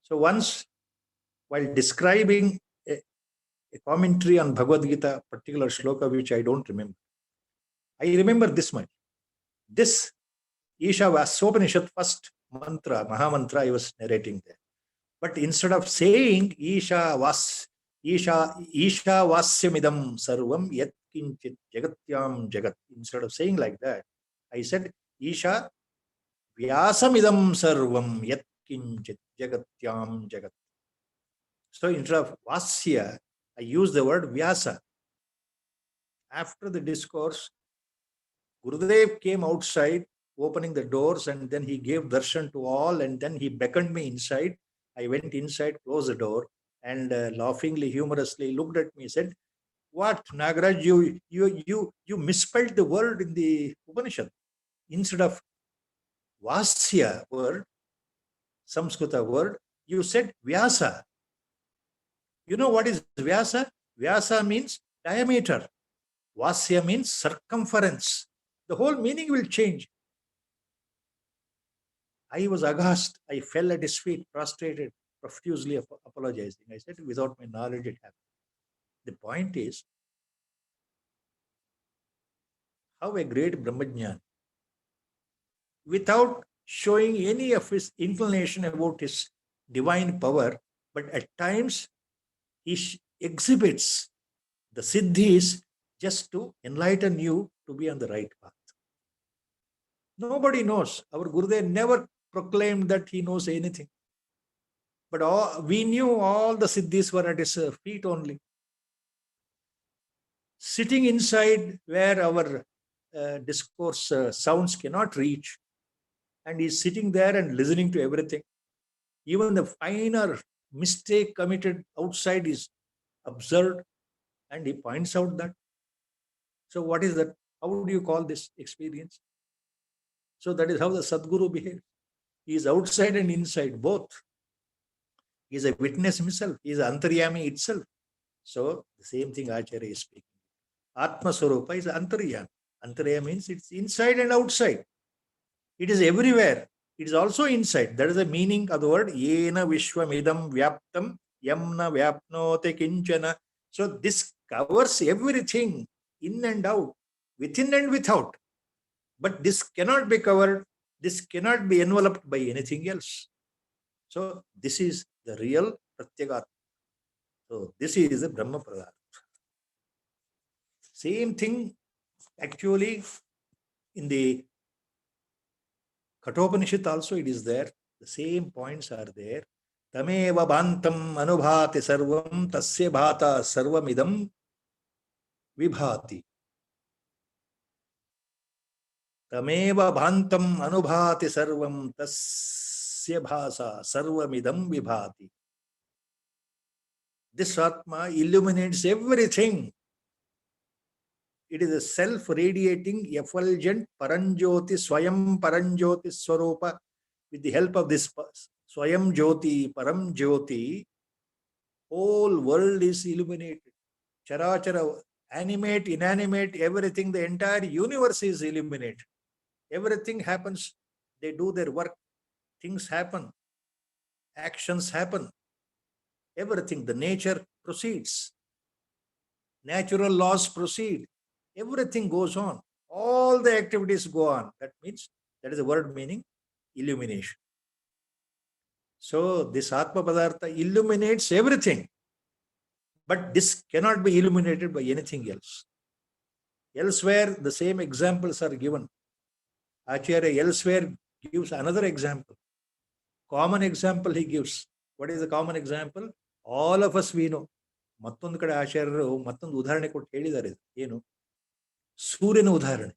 So once, while describing a commentary on Bhagavad Gita, particular shloka which I don't remember, I remember this much. This Ishavasyopanishad first mantra, Mahamantra, I was narrating there. But instead of saying Ishawasyamidam sarvam yat kinchit jagatyam jagat, instead of saying like that, I said Isha vyasamidam sarvam yat kinchit jagatyam jagat. So instead of Vasya, I used the word Vyasa. After the discourse, Gurudev came outside, opening the doors, and then he gave darshan to all, and then he beckoned me inside. I went inside, closed the door, and laughingly, humorously looked at me, said, "What, Nagaraj, you misspelled the word in the Upanishad. Instead of Vasya word, Samskrita word, you said Vyasa. You know what is Vyasa? Vyasa means diameter. Vasya means circumference. The whole meaning will change." I was aghast. I fell at his feet, prostrated, profusely apologizing. I said, without my knowledge, it happened. The point is, how a great Brahmajnani, without showing any of his inclination about his divine power, but at times he exhibits the siddhis just to enlighten you to be on the right path. Nobody knows. Our Gurudev never proclaimed that he knows anything. But we knew all the siddhis were at his feet only. Sitting inside where our discourse sounds cannot reach, and he's sitting there and listening to everything. Even the finer mistake committed outside is observed, and he points out that. So what is that? How do you call this experience? So that is how the Sadguru behaves. He is outside and inside, both. He is a witness himself. He is Antaryami itself. So the same thing Acharya is speaking. Atma Swarupa is Antaryami. Antaryami means it's inside and outside. It is everywhere. It is also inside. That is the meaning of the word Yena Vishwamidam Vyaptam Yamna Vyapnote Kinchana. So this covers everything in and out, within and without. But this cannot be covered. This cannot be enveloped by anything else. So this is the real Pratyagatma. So this is the Brahma Pradartha. Same thing actually in the Kathopanishad also it is there. The same points are there. Tameva bhantam anubhati sarvam tasya bhata sarvamidam vibhati. Tameva bhantam anubhati sarvam tasya bhasa sarvamidam vibhati. This Atma illuminates everything. It is a self-radiating, effulgent Paranjyoti, Swayam Paranjyoti Swarupa. With the help of this Swayam Jyoti, Param Jyoti, whole world is illuminated. Charachara, animate, inanimate, everything, the entire universe is illuminated. Everything happens. They do their work. Things happen. Actions happen. Everything, the nature proceeds. Natural laws proceed. Everything goes on. All the activities go on. That means, that is the word meaning, illumination. So this Atma Padartha illuminates everything. But this cannot be illuminated by anything else. Elsewhere, the same examples are given. Acharya elsewhere gives another example. Common example he gives. What is the common example? All of us we know. ಮತ್ತೊಂದು ಕಡೆ ಆಚಾರ್ಯರು ಮತ್ತೊಂದು ಉದಾಹರಣೆ ಕೊಟ್ಟು ಹೇಳಿದ್ದಾರೆ. ಏನು? ಸೂರ್ಯನ ಉದಾಹರಣೆ.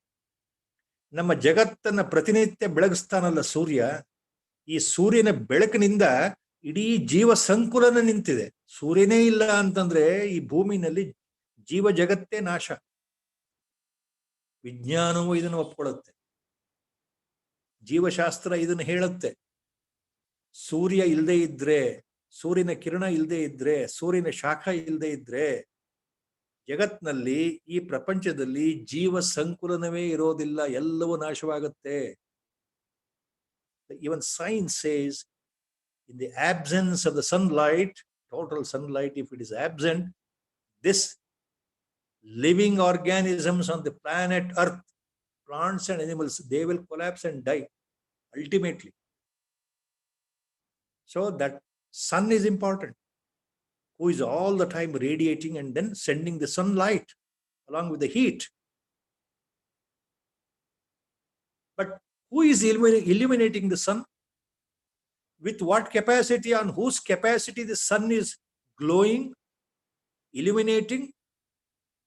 ನಮ್ಮ ಜಗತ್ತನ್ನ ಪ್ರತಿನಿತ್ಯ ಬೆಳಗಿಸ್ತಾನಲ್ಲ ಸೂರ್ಯ. ಈ ಸೂರ್ಯನ ಬೆಳಕಿನಿಂದ ಇಡೀ ಜೀವ ಸಂಕುಲನ ನಿಂತಿದೆ. ಸೂರ್ಯನೇ ಇಲ್ಲ ಅಂತಂದ್ರೆ ಈ ಭೂಮಿನಲ್ಲಿ ಜೀವ ಜಗತ್ತೇ ನಾಶ. ವಿಜ್ಞಾನವು ಇದನ್ನು ಒಪ್ಕೊಳ್ಳುತ್ತೆ. ಜೀವಶಾಸ್ತ್ರ ಇದನ್ನು ಹೇಳುತ್ತೆ. ಸೂರ್ಯ ಇಲ್ಲದೆ ಇದ್ರೆ, ಸೂರ್ಯನ ಕಿರಣ ಇಲ್ಲದೆ ಇದ್ರೆ, ಸೂರ್ಯನ ಶಾಖ ಇಲ್ಲದೆ ಇದ್ರೆ ಜಗತ್ನಲ್ಲಿ, ಈ ಪ್ರಪಂಚದಲ್ಲಿ ಜೀವ ಸಂಕುಲನವೇ ಇರೋದಿಲ್ಲ, ಎಲ್ಲವೂ ನಾಶವಾಗುತ್ತೆ. Even science says, in the absence of the sunlight, total sunlight, if it is absent, this living organisms on the planet Earth, plants and animals, they will collapse and die ultimately. So that sun is important, who is all the time radiating and then sending the sunlight along with the heat. But who is illuminating the sun? With what capacity, on whose capacity the sun is glowing, illuminating,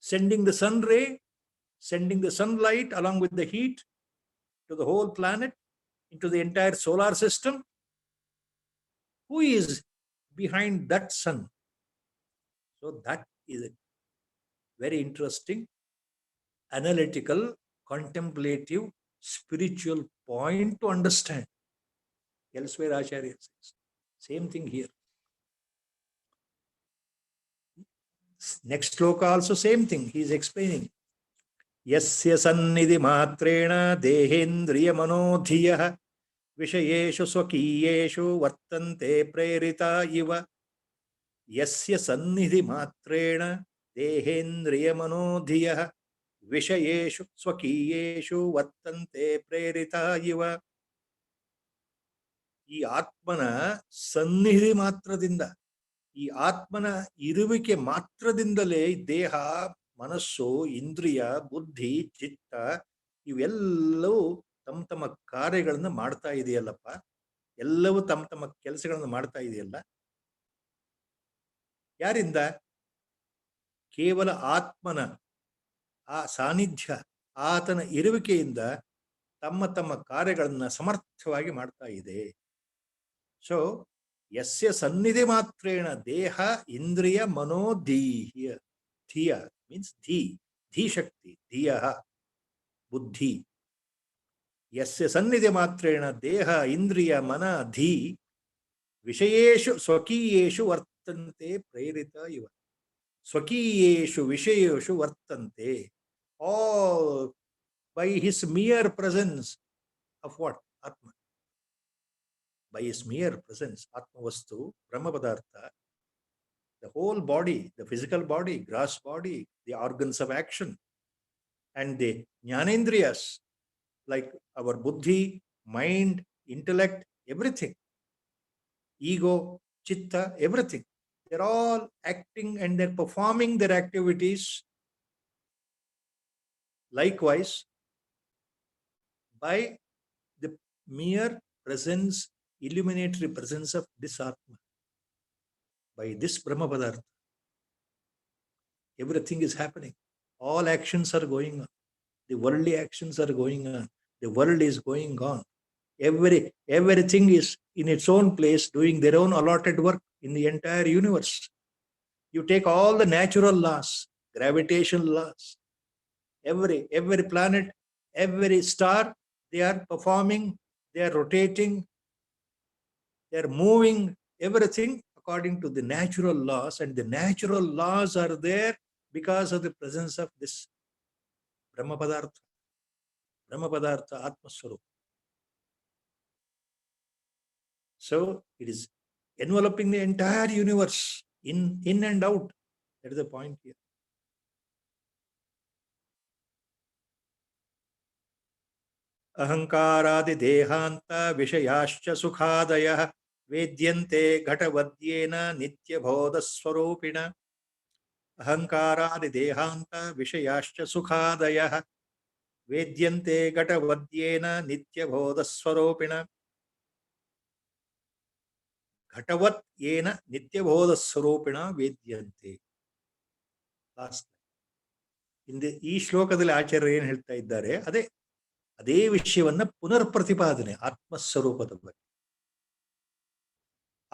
sending the sun ray, sending the sunlight along with the heat to the whole planet, into the entire solar system? Who is behind that sun? So that is a very interesting, analytical, contemplative, spiritual point to understand. Elsewhere Acharya says. Same thing here. Next sloka also same thing. He is explaining. Yasya sannidhi matrena dehendriya manodhiyah vishayeshu swakiyeshu vartante prerita iva. Yasya sannidhi matrena dehendriya manodhiyah vishayeshu swakiyeshu vartante prerita iva. ಈ ಆತ್ಮನ ಸನ್ನಿಧಿ ಮಾತ್ರದಿಂದ, ಈ ಆತ್ಮನ ಇರುವಿಕೆ ಮಾತ್ರದಿಂದಲೇ ದೇಹ, ಮನಸ್ಸು, ಇಂದ್ರಿಯ, ಬುದ್ಧಿ, ಚಿತ್ತ ಇವೆಲ್ಲವೂ ತಮ್ಮ ತಮ್ಮ ಕಾರ್ಯಗಳನ್ನು ಮಾಡ್ತಾ ಇದೆಯಲ್ಲಪ್ಪ. ಎಲ್ಲವೂ ತಮ್ಮ ತಮ್ಮ ಕೆಲಸಗಳನ್ನು ಮಾಡ್ತಾ ಇದೆಯಲ್ಲ. ಯಾರಿಂದ? ಕೇವಲ ಆತ್ಮನ ಆ ಸಾನ್ನಿಧ್ಯ, ಆತನ ಇರುವಿಕೆಯಿಂದ ತಮ್ಮ ತಮ್ಮ ಕಾರ್ಯಗಳನ್ನ ಸಮರ್ಥವಾಗಿ ಮಾಡ್ತಾ ಇದೆ. ಸೊ ಯಸ್ಯ ಸನ್ನಿಧಿ ಮಾತ್ರೇಣ ದೇಹ, ಇಂದ್ರಿಯ, ಮನೋಧೀಯ, ಧಿಯ ಮೀನ್ಸ್ ಧೀ, ಧೀ ಶಕ್ತಿ, ಧಿಯ ಬುದ್ಧಿ. ಯಸ್ಯ ಸನ್ನಿಧಿ ಮಾತ್ರೇಣ ದೇಹ ಇಂದ್ರಿಯ ಮನ ಧೀ ವಿಷಯೇಷು ಸ್ವಕೀಯೇಷು ವರ್ತಂತೆ ಪ್ರೇರಿತ ಇವ. ಸ್ವಕೀಯೇಷು ವಿಷಯೇಷು ವರ್ತಂತೆ, all by his mere presence of what? Atma. By his mere presence, Atma Vastu, Brahma Padartha, the whole body, the physical body, gross body, the organs of action, and the Jnanendriyas, like our buddhi, mind, intellect, everything, ego, chitta, everything, they're all acting and they're performing their activities likewise by the mere presence, illuminatory presence of this Atma. By this Brahma Padartha, everything is happening. All actions are going on. The worldly actions are going on. The world is going on. Everything is in its own place, doing their own allotted work in the entire universe. You take all the natural laws, gravitation laws, every planet, every star, they are performing, they are rotating, they are moving, everything according to the natural laws, and the natural laws are there because of the presence of this Brahma Padartha. Brahma Padartha Atma Swarupa. So it is enveloping the entire universe in and out. That is the point here. Ahankaradi dehanta vishayascha sukhadayah वेद्यन्ते घटवद्येन नित्यबोधस्वरूपिणा. अहंकारादि देहांत विषयाश्च सुखादयः वेद्यन्ते घटवद्येन नित्यबोधस्वरूपिणा. घटवत् येन नित्यबोधस्वरूपिणा वेद्यन्ते. ಈ ಶ್ಲೋಕದಲ್ಲಿ ಆಚಾರ್ಯರು ಏನು ಹೇಳ್ತಾ ಇದ್ದಾರೆ, ಅದೇ ವಿಷಯವನ್ನ ಪುನರ್ ಪ್ರತಿಪಾದನೆ ಆತ್ಮಸ್ವರೂಪದ ಬಗ್ಗೆ,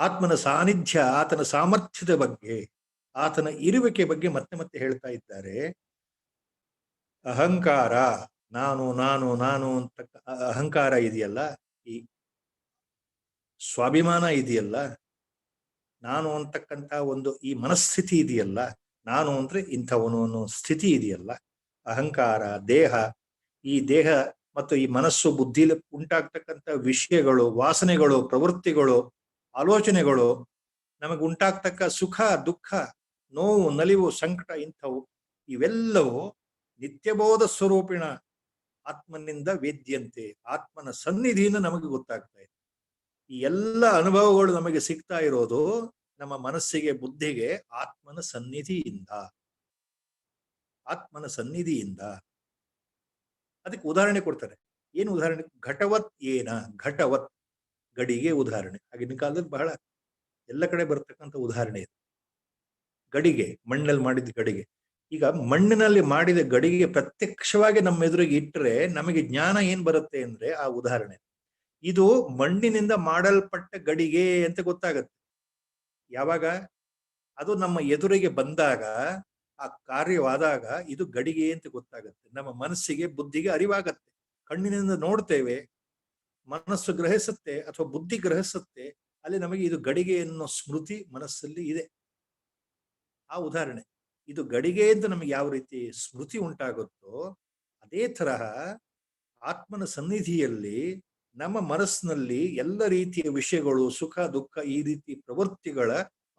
ಆತ್ಮನ ಸಾನ್ನಿಧ್ಯ, ಆತನ ಸಾಮರ್ಥ್ಯದ ಬಗ್ಗೆ, ಆತನ ಇರುವಿಕೆ ಬಗ್ಗೆ ಮತ್ತೆ ಮತ್ತೆ ಹೇಳ್ತಾ ಇದ್ದಾರೆ. ಅಹಂಕಾರ, ನಾನು ನಾನು ನಾನು ಅಂತ ಅಹಂಕಾರ ಇದೆಯಲ್ಲ, ಈ ಸ್ವಾಭಿಮಾನ ಇದೆಯಲ್ಲ, ನಾನು ಅಂತಕ್ಕಂಥ ಒಂದು ಈ ಮನಸ್ಥಿತಿ ಇದೆಯಲ್ಲ, ನಾನು ಅಂದ್ರೆ ಇಂಥವನು ಅನ್ನೋ ಸ್ಥಿತಿ ಇದೆಯಲ್ಲ, ಅಹಂಕಾರ, ದೇಹ, ಈ ದೇಹ ಮತ್ತು ಈ ಮನಸ್ಸು ಬುದ್ಧಿಲಿ ಉಂಟಾಗ್ತಕ್ಕಂಥ ವಿಷಯಗಳು, ವಾಸನೆಗಳು, ಪ್ರವೃತ್ತಿಗಳು, ಆಲೋಚನೆಗಳು, ನಮಗೆ ಉಂಟಾಗ್ತಕ್ಕ ಸುಖ, ದುಃಖ, ನೋವು, ನಲಿವು, ಸಂಕಟ, ಇಂಥವು ಇವೆಲ್ಲವೂ ನಿತ್ಯಬೋಧ ಸ್ವರೂಪಿಣ ಆತ್ಮನಿಂದ ವೇದ್ಯಂತೆ, ಆತ್ಮನ ಸನ್ನಿಧಿಯಿಂದ ನಮಗೆ ಗೊತ್ತಾಗ್ತಾ ಇದೆ. ಈ ಎಲ್ಲ ಅನುಭವಗಳು ನಮಗೆ ಸಿಗ್ತಾ ಇರೋದು ನಮ್ಮ ಮನಸ್ಸಿಗೆ, ಬುದ್ಧಿಗೆ ಆತ್ಮನ ಸನ್ನಿಧಿಯಿಂದ. ಆತ್ಮನ ಸನ್ನಿಧಿಯಿಂದ. ಅದಕ್ಕೆ ಉದಾಹರಣೆ ಕೊಡ್ತಾರೆ. ಏನು ಉದಾಹರಣೆ? ಘಟವತ್ ಏನ, ಘಟವತ್ ಗಡಿಗೆ ಉದಾಹರಣೆ. ಆಗಿನ ಕಾಲದಲ್ಲಿ ಬಹಳ ಎಲ್ಲ ಕಡೆ ಬರ್ತಕ್ಕಂಥ ಉದಾಹರಣೆ ಇದೆ. ಗಡಿಗೆ, ಮಣ್ಣಲ್ಲಿ ಮಾಡಿದ ಗಡಿಗೆ. ಈಗ ಮಣ್ಣಿನಲ್ಲಿ ಮಾಡಿದ ಗಡಿಗೆ ಪ್ರತ್ಯಕ್ಷವಾಗಿ ನಮ್ಮ ಎದುರಿಗೆ ಇಟ್ಟರೆ ನಮಗೆ ಜ್ಞಾನ ಏನ್ ಬರುತ್ತೆ ಅಂದ್ರೆ ಆ ಉದಾಹರಣೆ, ಇದು ಮಣ್ಣಿನಿಂದ ಮಾಡಲ್ಪಟ್ಟ ಗಡಿಗೆ ಅಂತ ಗೊತ್ತಾಗತ್ತೆ. ಯಾವಾಗ ಅದು ನಮ್ಮ ಎದುರಿಗೆ ಬಂದಾಗ, ಆ ಕಾರ್ಯವಾದಾಗ ಇದು ಗಡಿಗೆ ಅಂತ ಗೊತ್ತಾಗತ್ತೆ. ನಮ್ಮ ಮನಸ್ಸಿಗೆ, ಬುದ್ಧಿಗೆ ಅರಿವಾಗತ್ತೆ. ಕಣ್ಣಿನಿಂದ ನೋಡ್ತೇವೆ, ಮನಸ್ಸು ಗ್ರಹಿಸುತ್ತೆ ಅಥವಾ ಬುದ್ಧಿ ಗ್ರಹಿಸುತ್ತೆ, ಅಲ್ಲಿ ನಮಗೆ ಇದು ಗಡಿಗೆ ಅನ್ನೋ ಸ್ಮೃತಿ ಮನಸ್ಸಲ್ಲಿ ಇದೆ. ಆ ಉದಾಹರಣೆ. ಇದು ಗಡಿಗೆ ಅಂತ ನಮಗೆ ಯಾವ ರೀತಿ ಸ್ಮೃತಿ ಉಂಟಾಗುತ್ತೋ ಅದೇ ತರಹ ಆತ್ಮನ ಸನ್ನಿಧಿಯಲ್ಲಿ ನಮ್ಮ ಮನಸ್ಸಿನಲ್ಲಿ ಎಲ್ಲ ರೀತಿಯ ವಿಷಯಗಳು, ಸುಖ ದುಃಖ, ಈ ರೀತಿ ಪ್ರವೃತ್ತಿಗಳ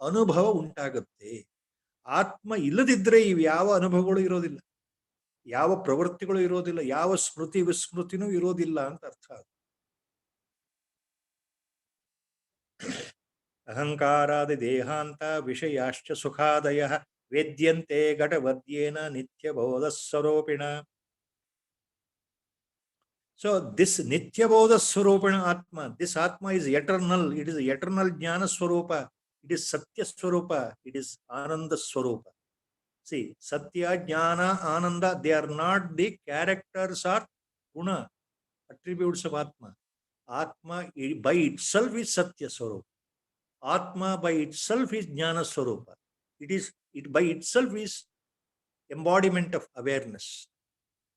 ಅನುಭವ ಉಂಟಾಗುತ್ತೆ. ಆತ್ಮ ಇಲ್ಲದಿದ್ರೆ ಇವು ಯಾವ ಅನುಭವಗಳು ಇರೋದಿಲ್ಲ, ಯಾವ ಪ್ರವೃತ್ತಿಗಳು ಇರೋದಿಲ್ಲ, ಯಾವ ಸ್ಮೃತಿ ವಿಸ್ಮೃತಿನೂ ಇರೋದಿಲ್ಲ ಅಂತ ಅರ್ಥ. ಅಹಂಕಾರಾದಿ ದೇಹಾಂತ ವಿಷಯಾಶ್ಚ ಸುಖಾದಯ ವೇದ್ಯಂತೆ ಘಟವದ್ಯೇನ ನಿತ್ಯಬೋಧ ಸ್ವರೂಪಿಣ. So this Nityabodha Swarupana Atma, this Atma is eternal. It is eternal Jnana Swarupa. It is Satya Swarupa. It is Ananda Swarupa. See, Satya, Jnana, Ananda, they are not the characters or guna, attributes of Atma. Atma by itself is Satya Swarupa. Atma by itself is Jnana Swarupa. It by itself is embodiment of awareness.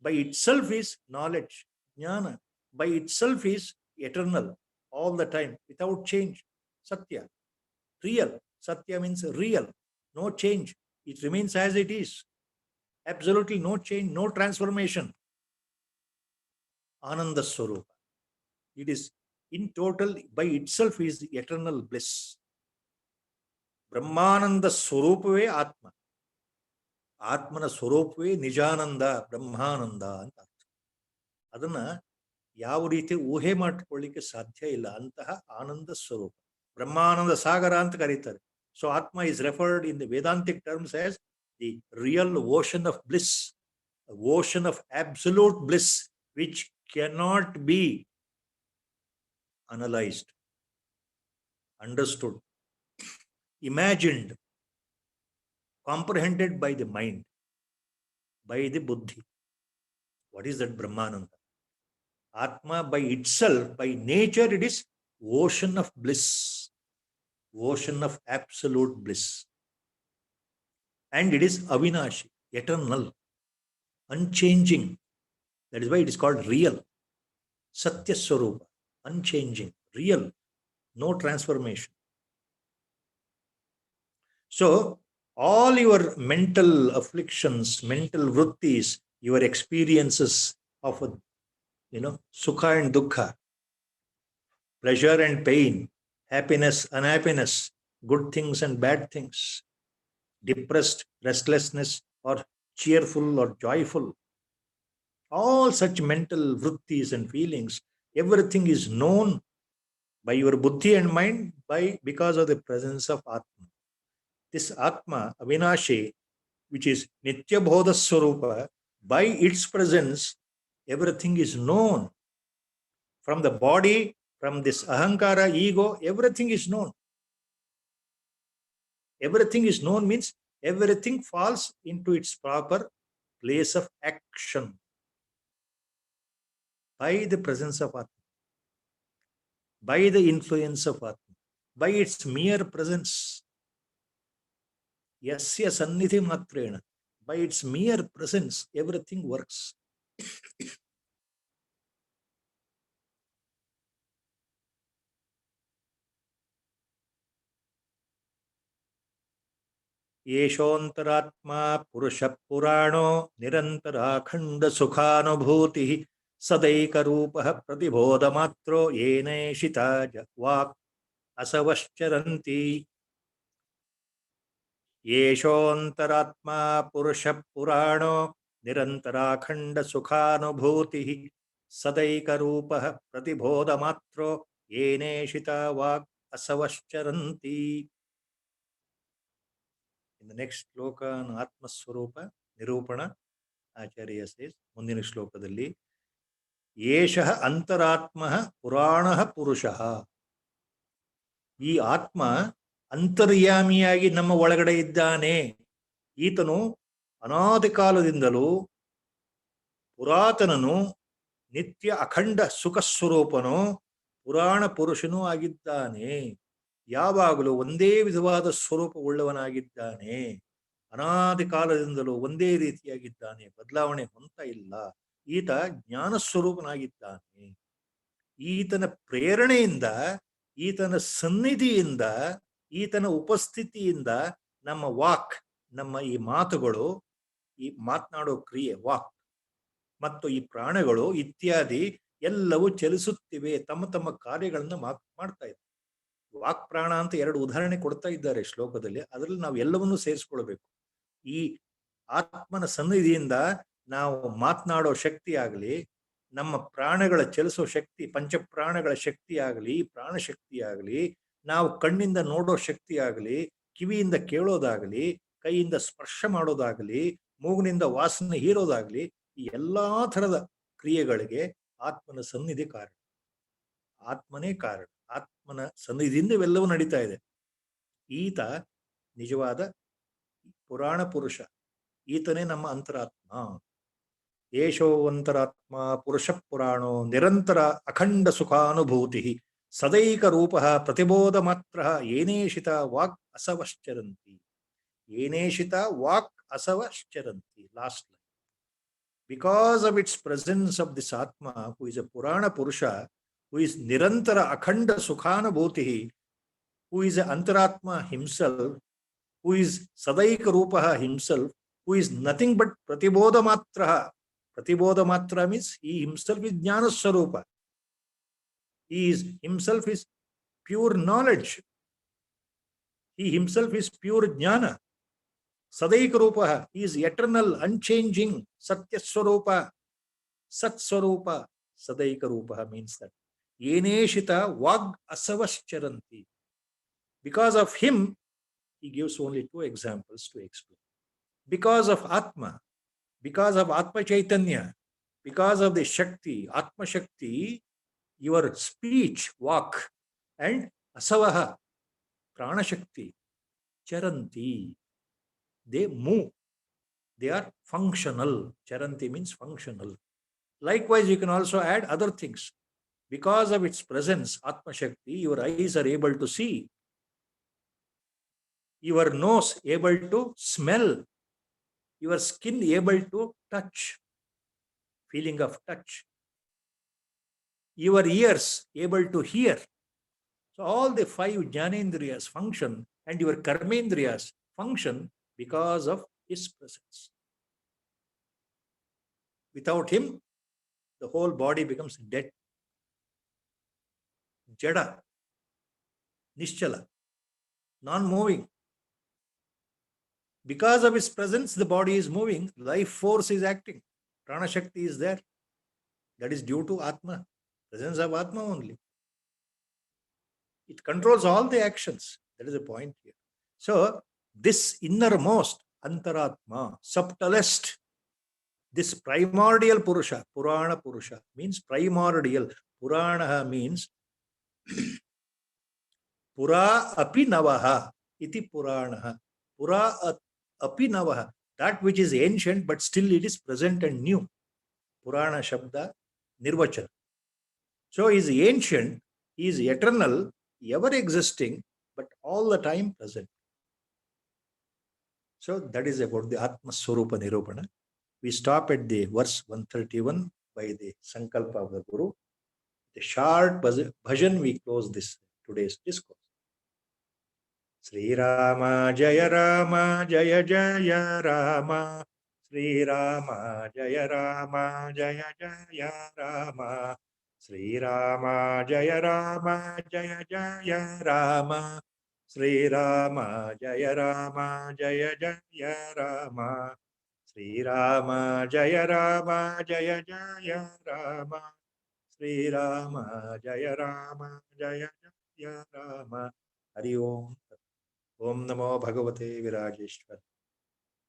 By itself is knowledge. Jnana. by itself is eternal all the time without change. Satya, real. Satya means real, no change. It remains as it is. Absolutely no change, no transformation. Ananda Swarupa. It is in total by itself is eternal bliss. Brahmananda Swarupave Atma. ಆತ್ಮನ ಸ್ವರೂಪವೇ ನಿಜಾನಂದ, ಬ್ರಹ್ಮಾನಂದ ಅಂತ ಅರ್ಥ. ಅದನ್ನ ಯಾವ ರೀತಿ ಊಹೆ ಮಾಡಿಕೊಳ್ಳಿಕ್ಕೆ ಸಾಧ್ಯ ಇಲ್ಲ, ಅಂತಹ ಆನಂದ ಸ್ವರೂಪ. ಬ್ರಹ್ಮಾನಂದ ಸಾಗರ ಅಂತ ಕರೀತಾರೆ. ಸೊ ಆತ್ಮ is referred in the Vedantic terms as the real ocean of bliss, ocean of absolute bliss which cannot be analyzed, understood, imagined, comprehended by the mind, by the buddhi. What is that Brahmananda? Atma by itself, by nature, it is ocean of bliss, ocean of absolute bliss. And it is avinashi, eternal, unchanging. That is why it is called real. Satya Swarupa, unchanging, real, no transformation. So, all your mental afflictions, mental vrittis, your experiences of, sukha and dukkha, pleasure and pain, happiness, unhappiness, good things and bad things, depressed, restlessness, or cheerful or joyful, all such mental vrittis and feelings, everything is known by your buddhi and mind because of the presence of Atma. This Atma, Avinashi, which is Nitya Bodha Swarupa, by its presence, everything is known. From the body, from this Ahankara, ego, everything is known. Everything is known means everything falls into its proper place of action by the presence of Atma, by the influence of Atma, by its mere presence. Yasya sannidhi matrena, by its mere presence, everything works. Yeshontaratma purusha purano nirantarakhanda sukhanubhuti sadaika rupa pratibodha matro yeneshita vak asavascharanti. Yeshontaratma purusha purano nirantarakhanda sukhanubhuti sadaika rupa pratibodha matro yeneshita vak asavascharanti. In the next shloka on Atma Swarupa Nirupana, Acharya says, ಮುಂದಿನ ಶ್ಲೋಕದಲ್ಲಿ ಯೇಷಃ ಅಂತರಾತ್ಮಃ ಪುರಾಣಃ ಪುರುಷಃ. ಈ ಆತ್ಮ ಅಂತರ್ಯಾಮಿಯಾಗಿ ನಮ್ಮ ಒಳಗಡೆ ಇದ್ದಾನೆ. ಈತನು ಅನಾದಿ ಕಾಲದಿಂದಲೂ ಪುರಾತನನು, ನಿತ್ಯ ಅಖಂಡ ಸುಖ ಸ್ವರೂಪನು, ಪುರಾಣ ಪುರುಷನೂ ಆಗಿದ್ದಾನೆ. ಯಾವಾಗಲೂ ಒಂದೇ ವಿಧವಾದ ಸ್ವರೂಪ ಉಳ್ಳವನಾಗಿದ್ದಾನೆ. ಅನಾದಿ ಕಾಲದಿಂದಲೂ ಒಂದೇ ರೀತಿಯಾಗಿದ್ದಾನೆ, ಬದಲಾವಣೆ ಹೊಂತ ಇಲ್ಲ. ಈತ ಜ್ಞಾನ ಸ್ವರೂಪನಾಗಿದ್ದಾನೆ. ಈತನ ಪ್ರೇರಣೆಯಿಂದ, ಈತನ ಸನ್ನಿಧಿಯಿಂದ, ಈತನ ಉಪಸ್ಥಿತಿಯಿಂದ ನಮ್ಮ ವಾಕ್, ನಮ್ಮ ಈ ಮಾತುಗಳು, ಈ ಮಾತನಾಡೋ ಕ್ರಿಯೆ ವಾಕ್ ಮತ್ತು ಈ ಪ್ರಾಣಗಳು ಇತ್ಯಾದಿ ಎಲ್ಲವೂ ಚಲಿಸುತ್ತಿವೆ, ತಮ್ಮ ತಮ್ಮ ಕಾರ್ಯಗಳನ್ನ ಮಾಡ್ತಾ ಇವೆ. ವಾಕ್ ಪ್ರಾಣ ಅಂತ ಎರಡು ಉದಾಹರಣೆ ಕೊಡ್ತಾ ಇದ್ದಾರೆ ಶ್ಲೋಕದಲ್ಲಿ. ಅದರಲ್ಲಿ ನಾವು ಎಲ್ಲವನ್ನೂ ಸೇರಿಸ್ಕೊಳ್ಬೇಕು. ಈ ಆತ್ಮನ ಸನ್ನಿಧಿಯಿಂದ ನಾವು ಮಾತನಾಡೋ ಶಕ್ತಿ ಆಗಲಿ, ನಮ್ಮ ಪ್ರಾಣಗಳ ಚಲಿಸೋ ಶಕ್ತಿ, ಪಂಚಪ್ರಾಣಗಳ ಶಕ್ತಿ ಆಗಲಿ, ಪ್ರಾಣ ಶಕ್ತಿ ಆಗಲಿ, ನಾವು ಕಣ್ಣಿಂದ ನೋಡೋ ಶಕ್ತಿ ಆಗಲಿ, ಕಿವಿಯಿಂದ ಕೇಳೋದಾಗಲಿ, ಕೈಯಿಂದ ಸ್ಪರ್ಶ ಮಾಡೋದಾಗಲಿ, ಮೂಗಿನಿಂದ ವಾಸನೆ ಹೀರೋದಾಗಲಿ, ಈ ಎಲ್ಲಾ ಥರದ ಕ್ರಿಯೆಗಳಿಗೆ ಆತ್ಮನ ಸನ್ನಿಧಿ ಕಾರಣ. ಆತ್ಮನೇ ಕಾರಣ. ಆತ್ಮನ ಸನ್ನಿಧಿಯಿಂದ ಇವೆಲ್ಲವೂ ನಡೀತಾ ಇದೆ. ಈತ ನಿಜವಾದ ಪುರಾಣ ಪುರುಷ. ಈತನೇ ನಮ್ಮ ಅಂತರಾತ್ಮ. ಯೇಷೋ ಅಂತರಾತ್ಮ ಪುರುಷ ಪುರಾಣೋ ನಿರಂತರ ಅಖಂಡ ಸುಖಾನುಭೂತಿ ಸದೈಕ ರೂಪ ಪ್ರತಿಬೋಧ ಮಾತ್ರ ಏನೇಷಿತ ವಾಕ್ ಅಸವಶ್ಚರಂತಿ. ಏನೇಷಿತ ವಾಕ್ ಅಸವಶ್ಚರಂತಿ. Last line. because of its presence of this Atma, who is a Purana Purusha, who is Nirantara Akhanda Sukhanabhuti, who is an Antaratma himself, who is Sadaika Rupaha himself, who is nothing but Pratibodha Matraha. Pratibodha Matra means he himself is Jnana Swarupa. He is himself is pure knowledge. He himself is pure Jnana. Sadaika Rupaha, he is eternal, unchanging, Satya Swarupa. Sat Swarupa, Sadaika Rupaha means that. Yeneshita Vag Asavascharanti. Because of him, he gives only two examples to explain. Because of Atma, because of Atma Chaitanya, because of the Shakti, Atma Shakti, your speech, walk, and Asavaha, Prana Shakti, Charanti, they move. They are functional. Charanti means functional. Likewise, you can also add other things. Because of its presence, Atma Shakti, your eyes are able to see. Your nose able to smell. Your skin able to touch. Feeling of touch. Your ears able to hear. So all the five Jnanendriyas function and your Karmendriyas function because of his presence. Without him, the whole body becomes dead. Jada, Nischala, non-moving. Because of his presence, the body is moving, life force is acting, Prana Shakti is there. That is due to Atma, presence of Atma only. It controls all the actions. That is the point here. So, this innermost, Antaratma, subtlest, this primordial Purusha, Purana Purusha, means primordial. Purana means Pura api navaha, iti Purana. Pura api navaha, that which is ancient but still it is present and new. Purana Shabda Nirvachana. So he is ancient, he is eternal, ever existing, but all the time present. So that is about the Atma Swarupa Nirupana. We stop at the verse 131 by the Sankalpa of the Guru. The short bhajan we close this today's discourse. Sri Rama Jaya Rama Jaya Jaya Rama. Sri Rama Jaya Rama Jaya Jaya Rama. Sri Rama Jaya Rama Jaya Jaya Rama. Sri Rama Jaya Rama Jaya Jaya Rama. Sri Rama Jaya Rama Jaya Jaya Rama. Sri Rama Jaya Rama Jaya Jaya Rama. Hari Om. Om Namo Bhagavate Virajeshwara.